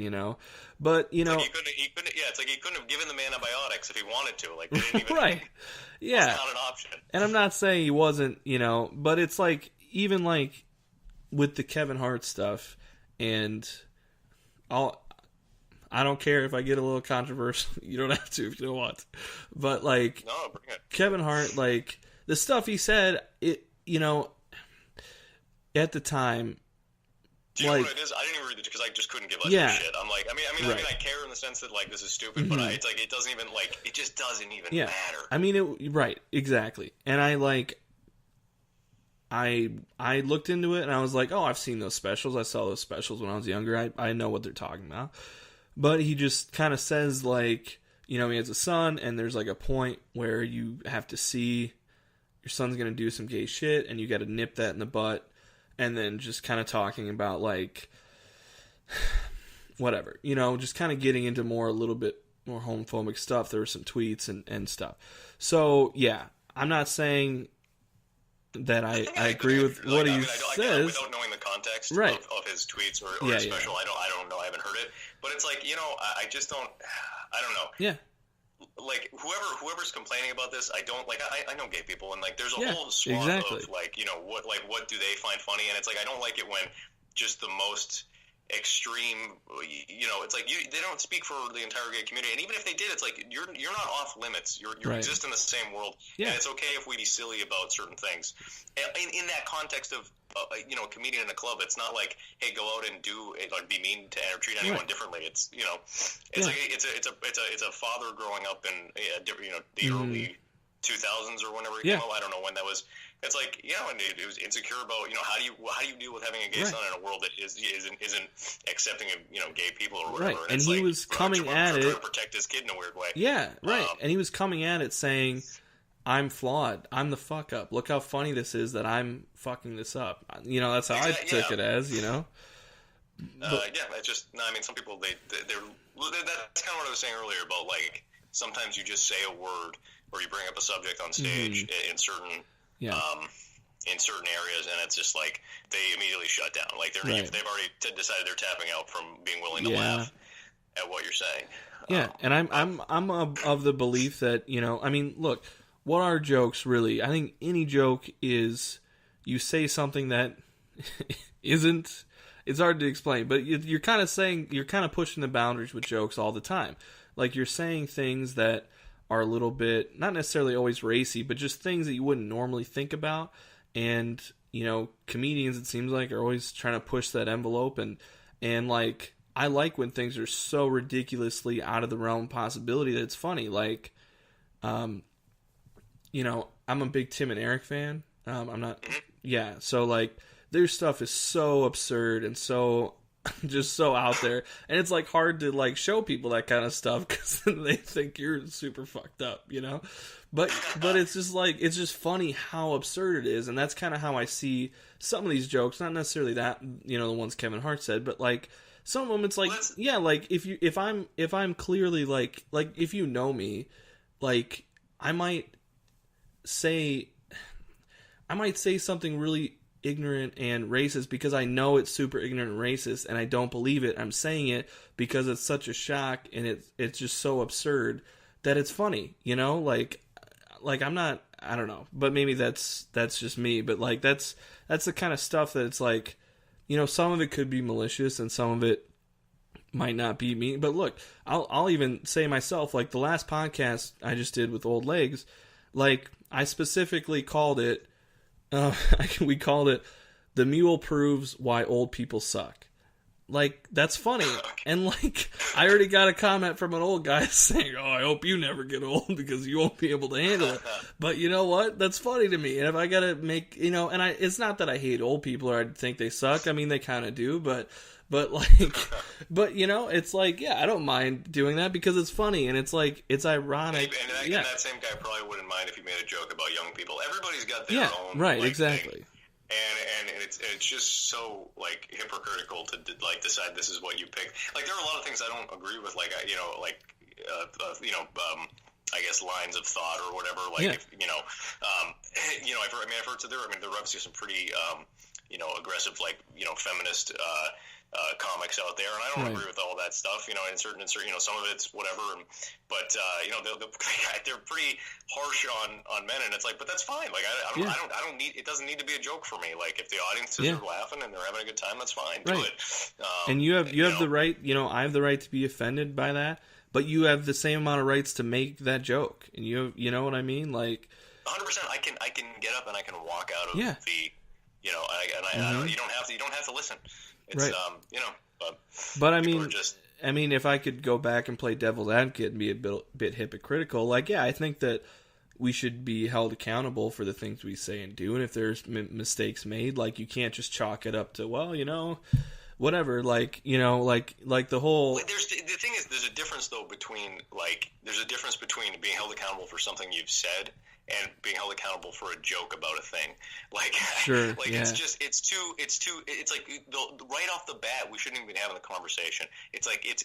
But, he couldn't, it's like he couldn't have given them antibiotics if he wanted to. Like, they didn't even, right. Yeah. It's not an option. And I'm not saying he wasn't, but it's like, even like with the Kevin Hart stuff, and I don't care if I get a little controversial. You don't have to if you don't want to. But, like, no, bring it. Kevin Hart, like, the stuff he said, at the time. Do you know what it is? I didn't even read it because I just couldn't give a shit. I'm like, I mean, I care in the sense that like this is stupid, but it's like it doesn't even it just doesn't even matter. I mean, right, exactly. And I looked into it and I was like, oh, I've seen those specials. I saw those specials when I was younger. I know what they're talking about. But he just kind of says like, he has a son, and there's like a point where you have to see your son's going to do some gay shit, and you got to nip that in the butt, and then just kind of talking about, like, whatever, just kind of getting into a little bit more homophobic stuff. There were some tweets and stuff. So, yeah, I'm not saying that I agree with what he says. Without knowing the context right. of his tweets or his special, I don't know, I haven't heard it. But it's like, I just don't, I don't know. Yeah. Like whoever's complaining about this, I don't like. I know gay people, and like there's a whole swath of like what do they find funny, and it's like I don't like it when just the most extreme, it's like they don't speak for the entire gay community, and even if they did, it's like you're not off limits. You right. exist in the same world, and it's okay if we be silly about certain things. In that context of a comedian in a club, it's not like, hey, go out and do like be mean to or treat anyone differently. It's like it's a father growing up in the early 2000s or whenever he came out. I don't know when that was. It's like and he was insecure about how do you deal with having a gay son in a world that isn't accepting of gay people or whatever. Right, and he was coming at it to protect his kid in a weird way. Yeah, right, and he was coming at it saying, I'm flawed. I'm the fuck up. Look how funny this is that I'm fucking this up. That's how I took it as, But, it's just, I mean, some people, that's kind of what I was saying earlier about, like, sometimes you just say a word or you bring up a subject on stage in certain areas, and it's just like, they immediately shut down. Like, they've already decided they're tapping out from being willing to laugh at what you're saying. Yeah, and I'm of the belief that, I mean, look, what are jokes really? I think any joke is you say something that isn't. It's hard to explain, but you're kind of pushing the boundaries with jokes all the time. Like you're saying things that are a little bit, not necessarily always racy, but just things that you wouldn't normally think about. And comedians, it seems like, are always trying to push that envelope, and like I like when things are so ridiculously out of the realm of possibility that it's funny. Like, I'm a big Tim and Eric fan. I'm not, so like their stuff is so absurd and so just so out there, and it's like hard to like show people that kind of stuff because they think you're super fucked up, But it's just like it's just funny how absurd it is, and that's kind of how I see some of these jokes. Not necessarily that the ones Kevin Hart said, but like some of them, it's like like if I'm clearly like if you know me, like I might say something really ignorant and racist because I know it's super ignorant and racist and I don't believe it. I'm saying it because it's such a shock and it's just so absurd that it's funny, like I'm not, I don't know, but maybe that's just me, but like that's the kind of stuff that it's like, some of it could be malicious and some of it might not be me. But look, I'll even say myself, like the last podcast I just did with Old Legs, like I specifically called it, we called it, "The Mule Proves Why Old People Suck." Like, that's funny. And, like, I already got a comment from an old guy saying, "Oh, I hope you never get old because you won't be able to handle it." But you know what? That's funny to me. And if I gotta make, and it's not that I hate old people or I think they suck. I mean, they kind of do, but like, but it's like, yeah, I don't mind doing that because it's funny and it's like, it's ironic. And that same guy probably wouldn't mind if you made a joke about young people. Everybody's got their own. Right, like, exactly. Thing. And it's just so like hypocritical to like decide this is what you pick. Like there are a lot of things I don't agree with, like I guess lines of thought or whatever. Like if, I've heard there are obviously some pretty aggressive feminist comics out there, and I don't agree with all that stuff. In certain some of it's whatever, but they're pretty harsh on men, and it's like, but that's fine. Like I don't need, it doesn't need to be a joke for me. Like if the audiences are laughing and they're having a good time, that's fine. Right. Do it. And you have the right. I have the right to be offended by that, but you have the same amount of rights to make that joke, and you know what I mean, like 100%. I can get up and I can walk out of the. You don't have to listen. It's but I mean, if I could go back and play devil's advocate and be a bit hypocritical, like, yeah, I think that we should be held accountable for the things we say and do, and if there's mistakes made, like, you can't just chalk it up to, well, whatever, like, like the whole. The thing is, there's a difference though between being held accountable for something you've said and being held accountable for a joke about a thing. Like, sure, it's like right off the bat, we shouldn't even be having the conversation. It's like it's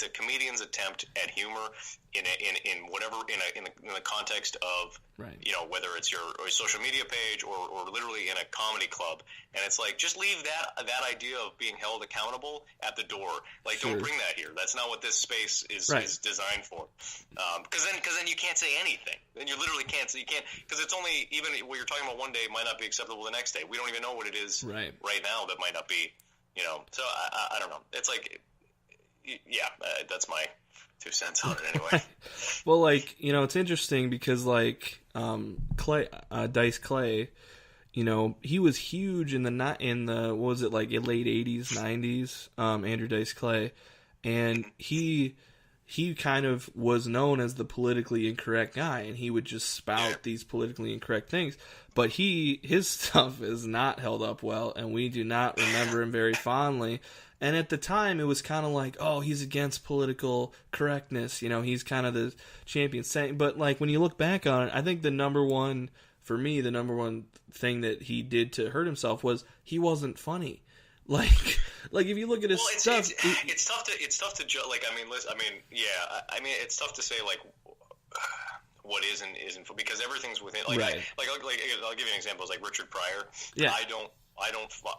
a comedian's attempt at humor in the context of whether it's your social media page or literally in a comedy club, and it's like, just leave that idea of being held accountable at the door. Like, don't bring that here. That's not what this space is designed for. Because then you can't say anything. Then you literally can't. You can't, because it's only, even what you're talking about one day might not be acceptable the next day. We don't even know what it is right now that might not be. So I don't know. It's like, that's my 2 cents on it anyway. Well, like, it's interesting because, like, Dice Clay, he was huge in the what was it, like, late 80s, 90s, Andrew Dice Clay, and he kind of was known as the politically incorrect guy, and he would just spout these politically incorrect things, but his stuff is not held up well, and we do not remember him very fondly. And at the time, it was kind of like, oh, he's against political correctness. He's kind of the champion saying. But, like, when you look back on it, I think the number one thing that he did to hurt himself was he wasn't funny. Like if you look at his stuff, it's tough to judge. Like, it's tough to say, like, what is and isn't, because everything's within. Like, like I'll give you an example. It's like Richard Pryor. Yeah. I don't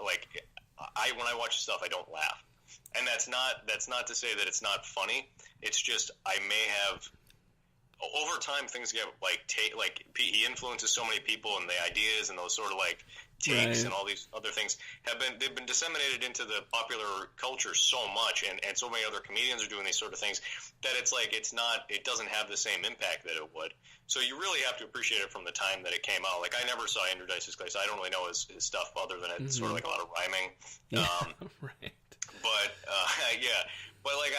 like. When I watch stuff, I don't laugh, and that's not to say that it's not funny. It's just I may have, over time, things get he influences so many people, and the ideas and those sort of like takes and all these other things they've been disseminated into the popular culture so much, and so many other comedians are doing these sort of things, that it's like it doesn't have the same impact that it would. So you really have to appreciate it from the time that it came out. Like, I never saw Andrew Dice Clay, so I don't really know his stuff other than it's sort of like a lot of rhyming. Right. But but like,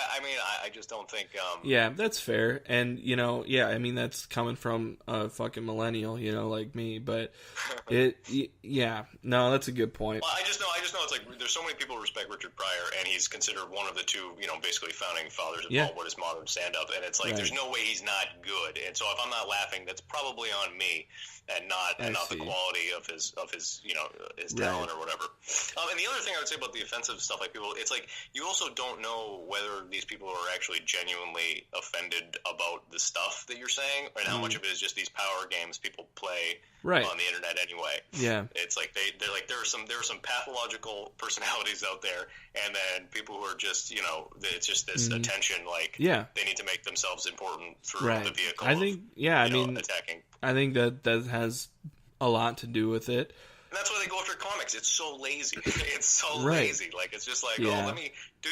I just don't think. Yeah, that's fair, and that's coming from a fucking millennial, like me. But that's a good point. Well, I just know it's like there's so many people who respect Richard Pryor, and he's considered one of the two, basically founding fathers of what is modern stand-up, and it's like there's no way he's not good. And so if I'm not laughing, that's probably on me, and not the quality of his his talent or whatever. And the other thing I would say about the offensive stuff, like, people, it's like you also don't know whether these people are actually genuinely offended about the stuff that you're saying, and how much of it is just these power games people play on the internet anyway. Yeah, it's like they're like, there are some pathological personalities out there, and then people who are just it's just this attention, like they need to make themselves important through the vehicle. I think attacking. I think that has a lot to do with it. And that's why they go after comics. It's so lazy. It's so Right. lazy. Like, it's just like, Yeah. oh, let me do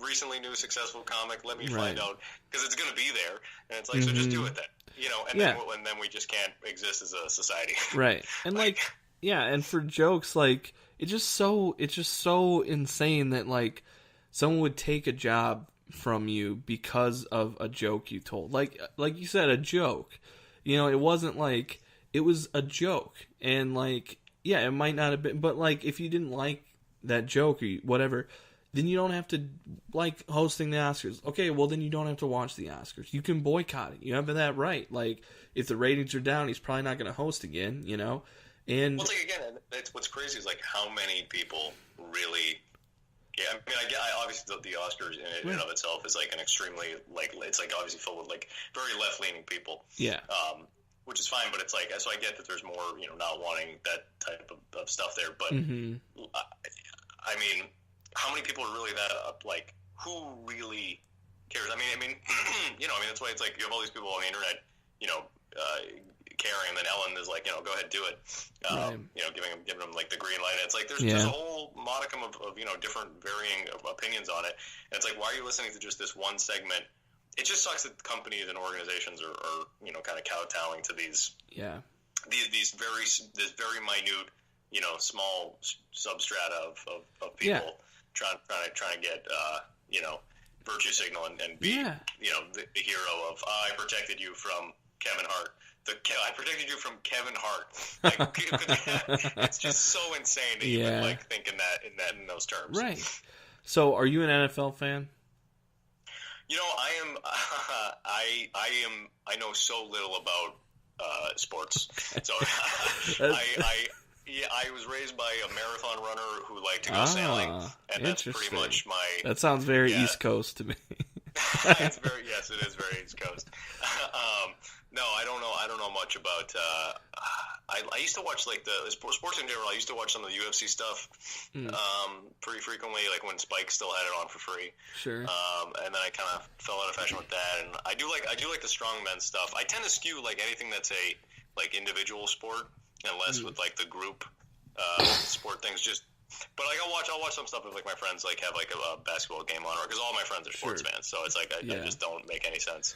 recently new successful comic. Let me find out, because it's going to be there. And it's like, so just do it then. You know, and then we just can't exist as a society. Right. And like, yeah, and for jokes, like, it's just so insane that like someone would take a job from you because of a joke you told. Like you said, a joke. You know, it wasn't like, it was a joke. And like, yeah, it might not have been, but like, if you didn't like that joke or whatever, then you don't have to like hosting the Oscars. Okay, well then you don't have to watch the Oscars. You can boycott it. You have that right. Like, if the ratings are down, he's probably not going to host again, you know? And well, it's like, again, what's crazy is like how many people really. Yeah, I mean, I obviously the Oscars in and of itself is like an extremely like, it's like obviously filled with like very left leaning people. Yeah. Which is fine, but it's like, so I get that there's more, you know, not wanting that type of stuff there, but I mean, how many people are really that like, who really cares? I mean, you know, I mean, that's why it's like you have all these people on the internet, you know, caring, and then Ellen is like, you know, go ahead, do it. You know, giving them like the green light. And it's like there's a whole modicum of you know, different varying opinions on it. And it's like, why are you listening to just this one segment? It just sucks that companies and organizations are you know, kind of kowtowing to these very minute, you know, small substrata of people trying to get you know, virtue signal and be you know, the hero of I protected you from Kevin Hart. I protected you from Kevin Hart. Like, it's just so insane to even like think in those terms. Right. So, are you an NFL fan? You know, I am. I know so little about sports. So I was raised by a marathon runner who liked to go sailing, and that's pretty much my. That sounds very East Coast to me. It's very, yes, it is very East Coast. No, I don't know much about. I used to watch like the sports in general. I used to watch some of the UFC stuff pretty frequently, like when Spike still had it on for free. Sure. And then I kind of fell out of fashion with that. And I do like the strongman stuff. I tend to skew like anything that's a like individual sport, and less with like the group sport things. But like I'll watch some stuff if like my friends like have like a basketball game on, or because all my friends are sports fans, so it's like I just don't make any sense.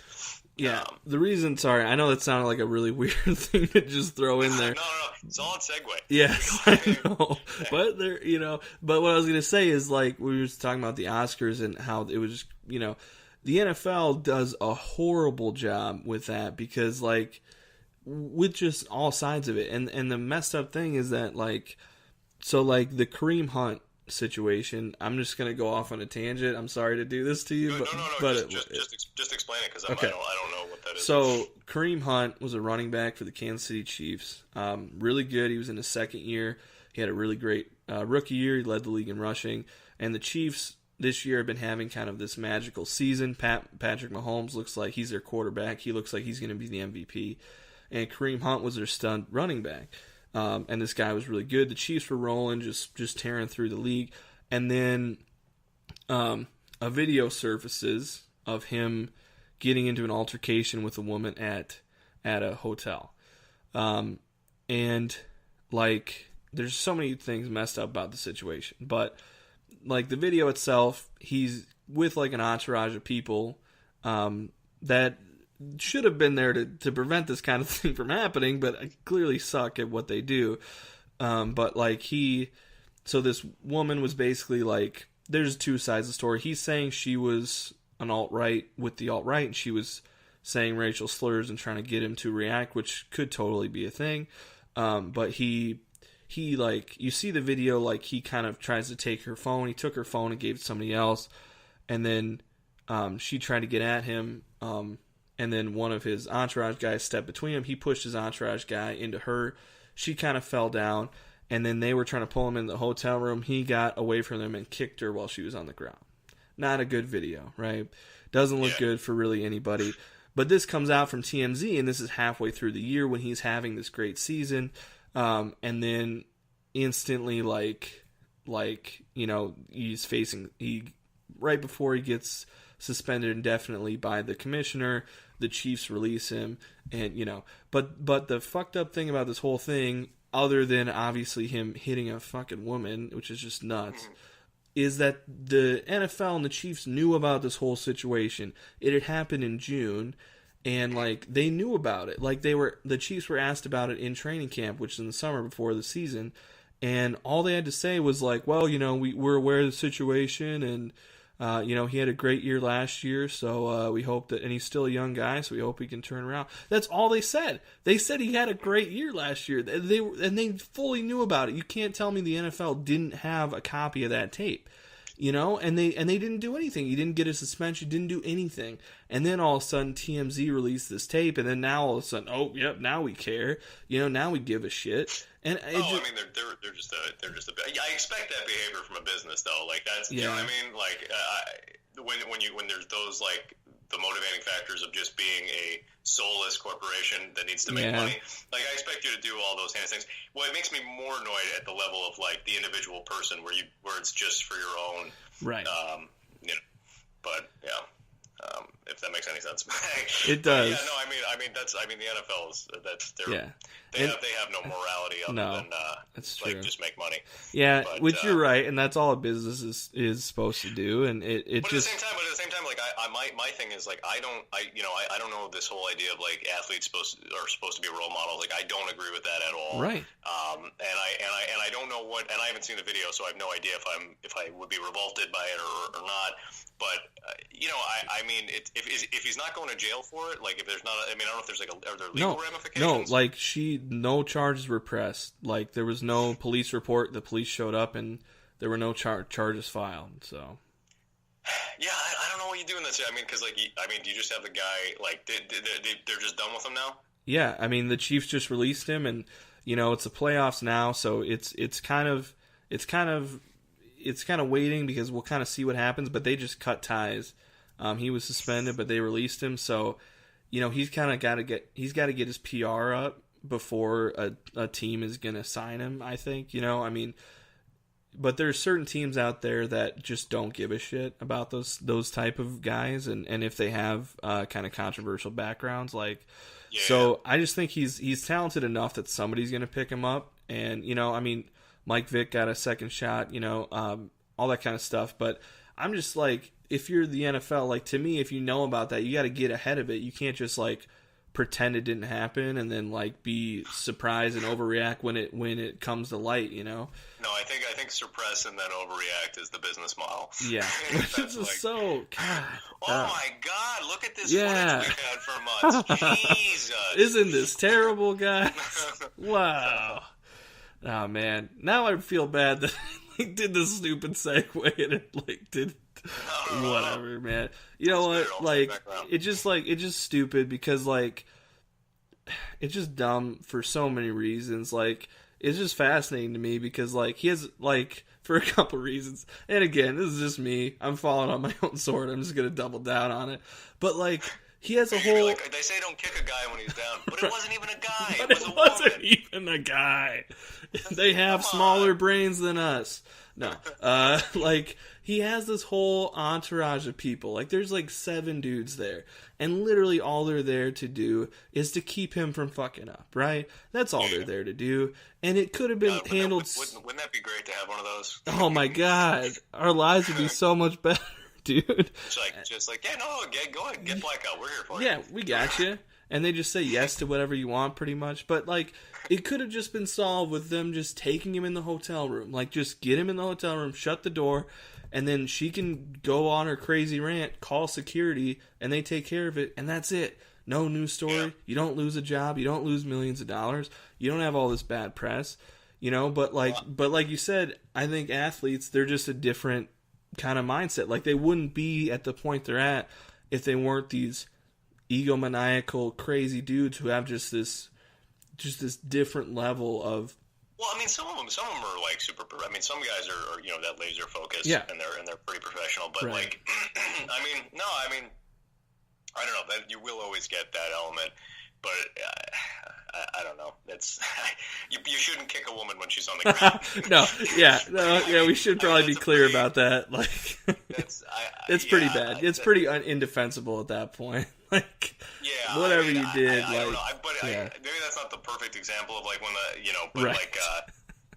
Yeah, the reason, sorry, I know that sounded like a really weird thing to just throw in there. No, solid segue. Yes, I know, but there, you know, but what I was gonna say is like we were just talking about the Oscars and how it was just, you know, the NFL does a horrible job with that because like with just all sides of it, and the messed up thing is that like. So, like, the Kareem Hunt situation, I'm just going to go off on a tangent. I'm sorry to do this to you. But just explain it, because I don't know what that is. So, Kareem Hunt was a running back for the Kansas City Chiefs. Really good. He was in his second year. He had a really great rookie year. He led the league in rushing. And the Chiefs this year have been having kind of this magical season. Patrick Mahomes looks like he's their quarterback. He looks like he's going to be the MVP. And Kareem Hunt was their stunt running back. And this guy was really good. The Chiefs were rolling, just tearing through the league. And then a video surfaces of him getting into an altercation with a woman at a hotel. And, like, there's so many things messed up about the situation. But, like, the video itself, he's with, like, an entourage of people that should have been there to prevent this kind of thing from happening, but clearly suck at what they do. But like so this woman was basically like, there's two sides of the story. He's saying she was an alt-right with the alt-right, and she was saying racial slurs and trying to get him to react, which could totally be a thing. But he like, you see the video, like he kind of tries to take her phone. He took her phone and gave it to somebody else. And then she tried to get at him. And then one of his entourage guys stepped between him. He pushed his entourage guy into her. She kind of fell down. And then they were trying to pull him in the hotel room. He got away from them and kicked her while she was on the ground. Not a good video, right? Doesn't look good for really anybody. But this comes out from TMZ, and this is halfway through the year when he's having this great season. And then instantly, like you know, he's facing... right before he gets suspended indefinitely by the commissioner, the Chiefs release him, and you know, but the fucked up thing about this whole thing other than obviously him hitting a fucking woman, which is just nuts, is that the NFL and the Chiefs knew about this whole situation. It had happened in June, and like they knew about it. Like the Chiefs were asked about it in training camp, which is in the summer before the season, and all they had to say was like, well, we're aware of the situation, and he had a great year last year, so we hope that, and he's still a young guy, so we hope he can turn around. That's all they said. They said he had a great year last year. They fully knew about it. You can't tell me the NFL didn't have a copy of that tape, and they didn't do anything. He didn't get a suspension, didn't do anything. And then all of a sudden TMZ released this tape, and then now all of a sudden, oh yep, now we care. Now we give a shit. And they're just I expect that behavior from a business though. Like that's you know what I mean. Like when there's those like the motivating factors of just being a soulless corporation that needs to make money. Like I expect you to do all those kind of things. Well, it makes me more annoyed at the level of like the individual person where it's just for your own right. But yeah. If that makes any sense. It does. Yeah, no, I mean the NFL is they have no morality other than that's true. Like just make money. Yeah, which you're right, and that's all a business is supposed to do, and it but just. At the same time, like my thing is like I don't know this whole idea of like athletes are supposed to be role models. Like I don't agree with that at all. Right. And I don't know what, and I haven't seen the video, so I have no idea if I would be revolted by it or not. But I mean, if he's not going to jail for it, like if there's not, I don't know if there's like are there legal ramifications? No, like no charges were pressed. Like there was no police report. The police showed up and there were no charges filed. So. Yeah, I don't know what you do in this. I mean, because do you just have the guy like they're just done with him now? Yeah, I mean the Chiefs just released him, and it's the playoffs now, so it's kind of waiting because we'll kind of see what happens. But they just cut ties. He was suspended, but they released him, so he's got to get his PR up before a team is going to sign him. I think but there's certain teams out there that just don't give a shit about those type of guys, and if they have kind of controversial backgrounds, like. Yeah. So I just think he's talented enough that somebody's going to pick him up, and Mike Vick got a second shot, all that kind of stuff. But I'm just like, if you're the NFL, like to me, if you know about that, you got to get ahead of it. You can't just like pretend it didn't happen and then like be surprised and overreact when it comes to light. No, I think suppress and then overreact is the business model. Yeah, which is like, so God. Oh my God! Look at this footage we've had for months. Jesus, isn't this terrible, guys? Wow. Oh man, now I feel bad that I did this stupid segue and it like did whatever, man. You know what? Like it's just stupid because like it's just dumb for so many reasons. Like it's just fascinating to me because like he has like for a couple reasons. And again, this is just me. I'm falling on my own sword. I'm just gonna double down on it. But like he has a whole. Like, they say don't kick a guy when he's down, but it wasn't even a guy. But it was a wasn't woman. Even a guy. They have smaller brains than us. No, like he has this whole entourage of people. Like there's like 7 dudes there, and literally all they're there to do is to keep him from fucking up. Right? That's all they're there to do. And it could have been handled. Wouldn't that be great to have one of those? Oh my God, our lives would be so much better. Dude, just like go ahead, get blackout. We're here for you. Yeah, we got you. And they just say yes to whatever you want, pretty much. But like, it could have just been solved with them just taking him in the hotel room. Like, just get him in the hotel room, shut the door, and then she can go on her crazy rant, call security, and they take care of it, and that's it. No news story. Yeah. You don't lose a job. You don't lose millions of dollars. You don't have all this bad press, But like you said, I think athletes, they're just a different kind of mindset. Like they wouldn't be at the point they're at if they weren't these egomaniacal crazy dudes who have just this different level of. Well, I mean, some of them are like super. I mean, some guys are that laser focused, yeah, and they're pretty professional. But right. Like, I don't know. That you will always get that element. But I don't know. That's you shouldn't kick a woman when she's on the ground. We should probably be clear about that. Like, it's pretty bad. It's pretty indefensible at that point. Like, Yeah, whatever I mean, you did, I don't know, yeah. maybe that's not the perfect example of like when but right. like,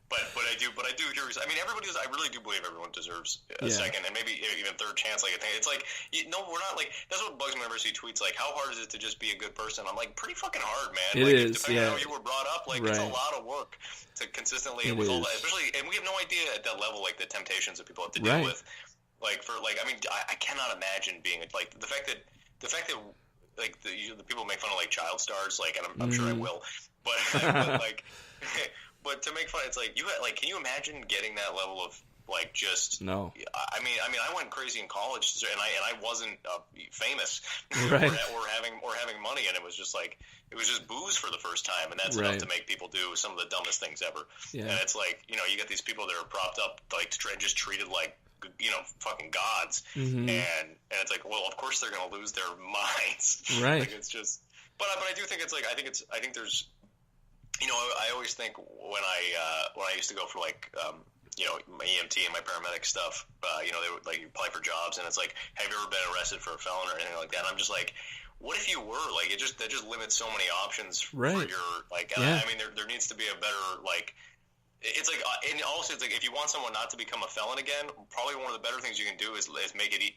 but I do hear. I mean, everybody does. I really do believe everyone deserves a second and maybe even third chance. Like I think it's like, no, we're not like. That's what bugs me whenever I see tweets like, "How hard is it to just be a good person?" I'm like, pretty fucking hard, man. It like, is, depending on how you were brought up, like it's a lot of work to consistently with all that, especially, and we have no idea at that level like the temptations that people have to deal with. Like I mean, I cannot imagine being like the fact that like the people make fun of like child stars, like, and I'm sure I will, but like. But to make fun, it's like can you imagine getting that level of like just no? I mean, I went crazy in college, and I wasn't famous, right? or having money, and it was just booze for the first time, and that's enough to make people do some of the dumbest things ever. Yeah. And it's like, you get these people that are propped up like just treated like fucking gods, and it's like, well, of course they're gonna lose their minds, right? Like it's just, but I do think it's like I think there's. I always think when I used to go for like my EMT and my paramedic stuff, they would like you apply for jobs, and it's like, have you ever been arrested for a felon or anything like that? And I'm just like, what if you were? Like that just limits so many options for your like. I mean, there needs to be a better like. It's like, and also it's like if you want someone not to become a felon again, probably one of the better things you can do is make it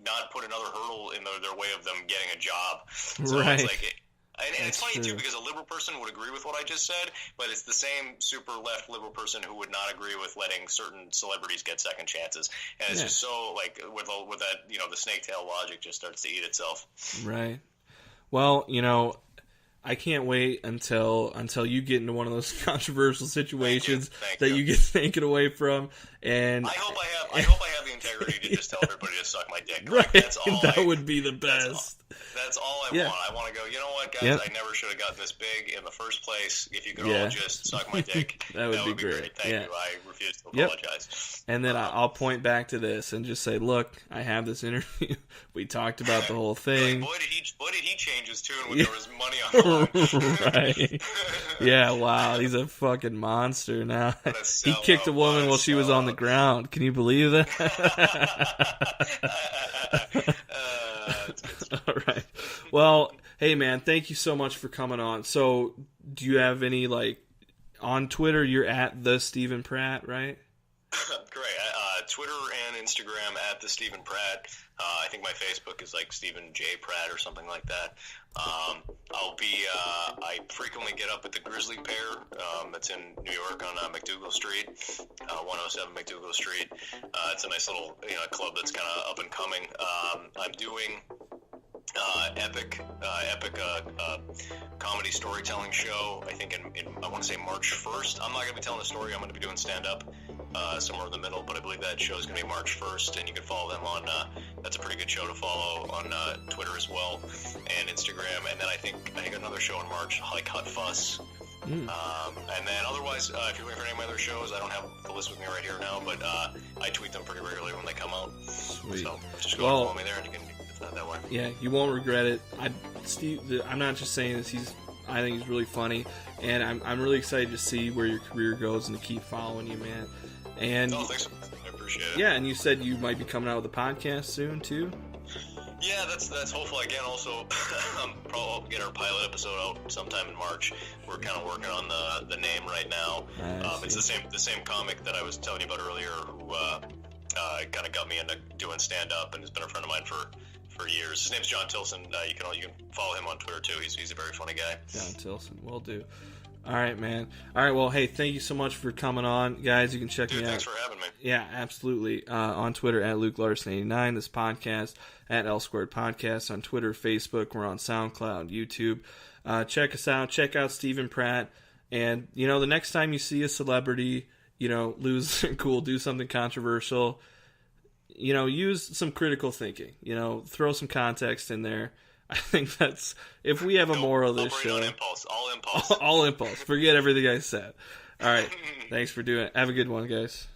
not put another hurdle in their way of them getting a job. So it's like. And it's funny, too, because a liberal person would agree with what I just said, but it's the same super left liberal person who would not agree with letting certain celebrities get second chances. And it's just so, like, with that, the snake tail logic just starts to eat itself. Right. Well, I can't wait until you get into one of those controversial situations you get taken away from. And I hope I have the integrity to just tell everybody to suck my dick. Right. Like, that's all that would be the best. That's all I want. I want to go, you know what, guys? I never should have gotten this big in the first place. If you could all just suck my dick, that would be great. Thank you. I refuse to apologize. And then I'll point back to this and just say, look, I have this interview. We talked about the whole thing. Like, boy, did he change his tune when there was money on the line. Right. Yeah, wow. He's a fucking monster now. He kicked a woman while she was on the ground. Can you believe that? All right. Well, hey, man, thank you so much for coming on. So, do you have any, like, on Twitter, you're at the Stephen Pratt, right? Great. Twitter and Instagram at the Stephen Pratt. I think my Facebook is like Stephen J. Pratt or something like that. I frequently get up at the Grizzly Pear. That's in New York on McDougal Street, 107 McDougal Street. It's a nice little club that's kind of up and coming. I'm doing epic comedy storytelling show. I think in I want to say March 1st. I'm not going to be telling a story. I'm going to be doing stand-up somewhere in the middle, but I believe that show is going to be March 1st, and you can follow them on, that's a pretty good show to follow on Twitter as well, and Instagram, and then I think another show in March, like Hot Fuss. And then otherwise, if you're looking for any of my other shows, I don't have the list with me right here now, but I tweet them pretty regularly when they come out. Sweet. So just go and follow me there, and you can. That way. Yeah, you won't regret it. Steve, I'm not just saying this. I think he's really funny, and I'm really excited to see where your career goes and to keep following you, man. And thanks. I appreciate it. Yeah, and you said you might be coming out with a podcast soon too. Yeah, that's hopeful. Again, also, probably we'll get our pilot episode out sometime in March. We're kind of working on the name right now. It's the same comic that I was telling you about earlier, who kind of got me into doing stand up, and has been a friend of mine for years. His name's John Tilson. You can follow him on Twitter too. He's a very funny guy. John Tilson, will do. All right, man. All right, well, hey, thank you so much for coming on, guys. You can check me out. Thanks for having me. Yeah, absolutely. On Twitter at Luke Larson89. This podcast at L Squared Podcast on Twitter, Facebook. We're on SoundCloud, YouTube. Check us out. Check out Stephen Pratt. And the next time you see a celebrity, lose their cool, do something controversial, use some critical thinking. Throw some context in there. I think that's, if we have a moral of this show. All impulse. All impulse. Forget everything I said. All right. Thanks for doing it. Have a good one, guys.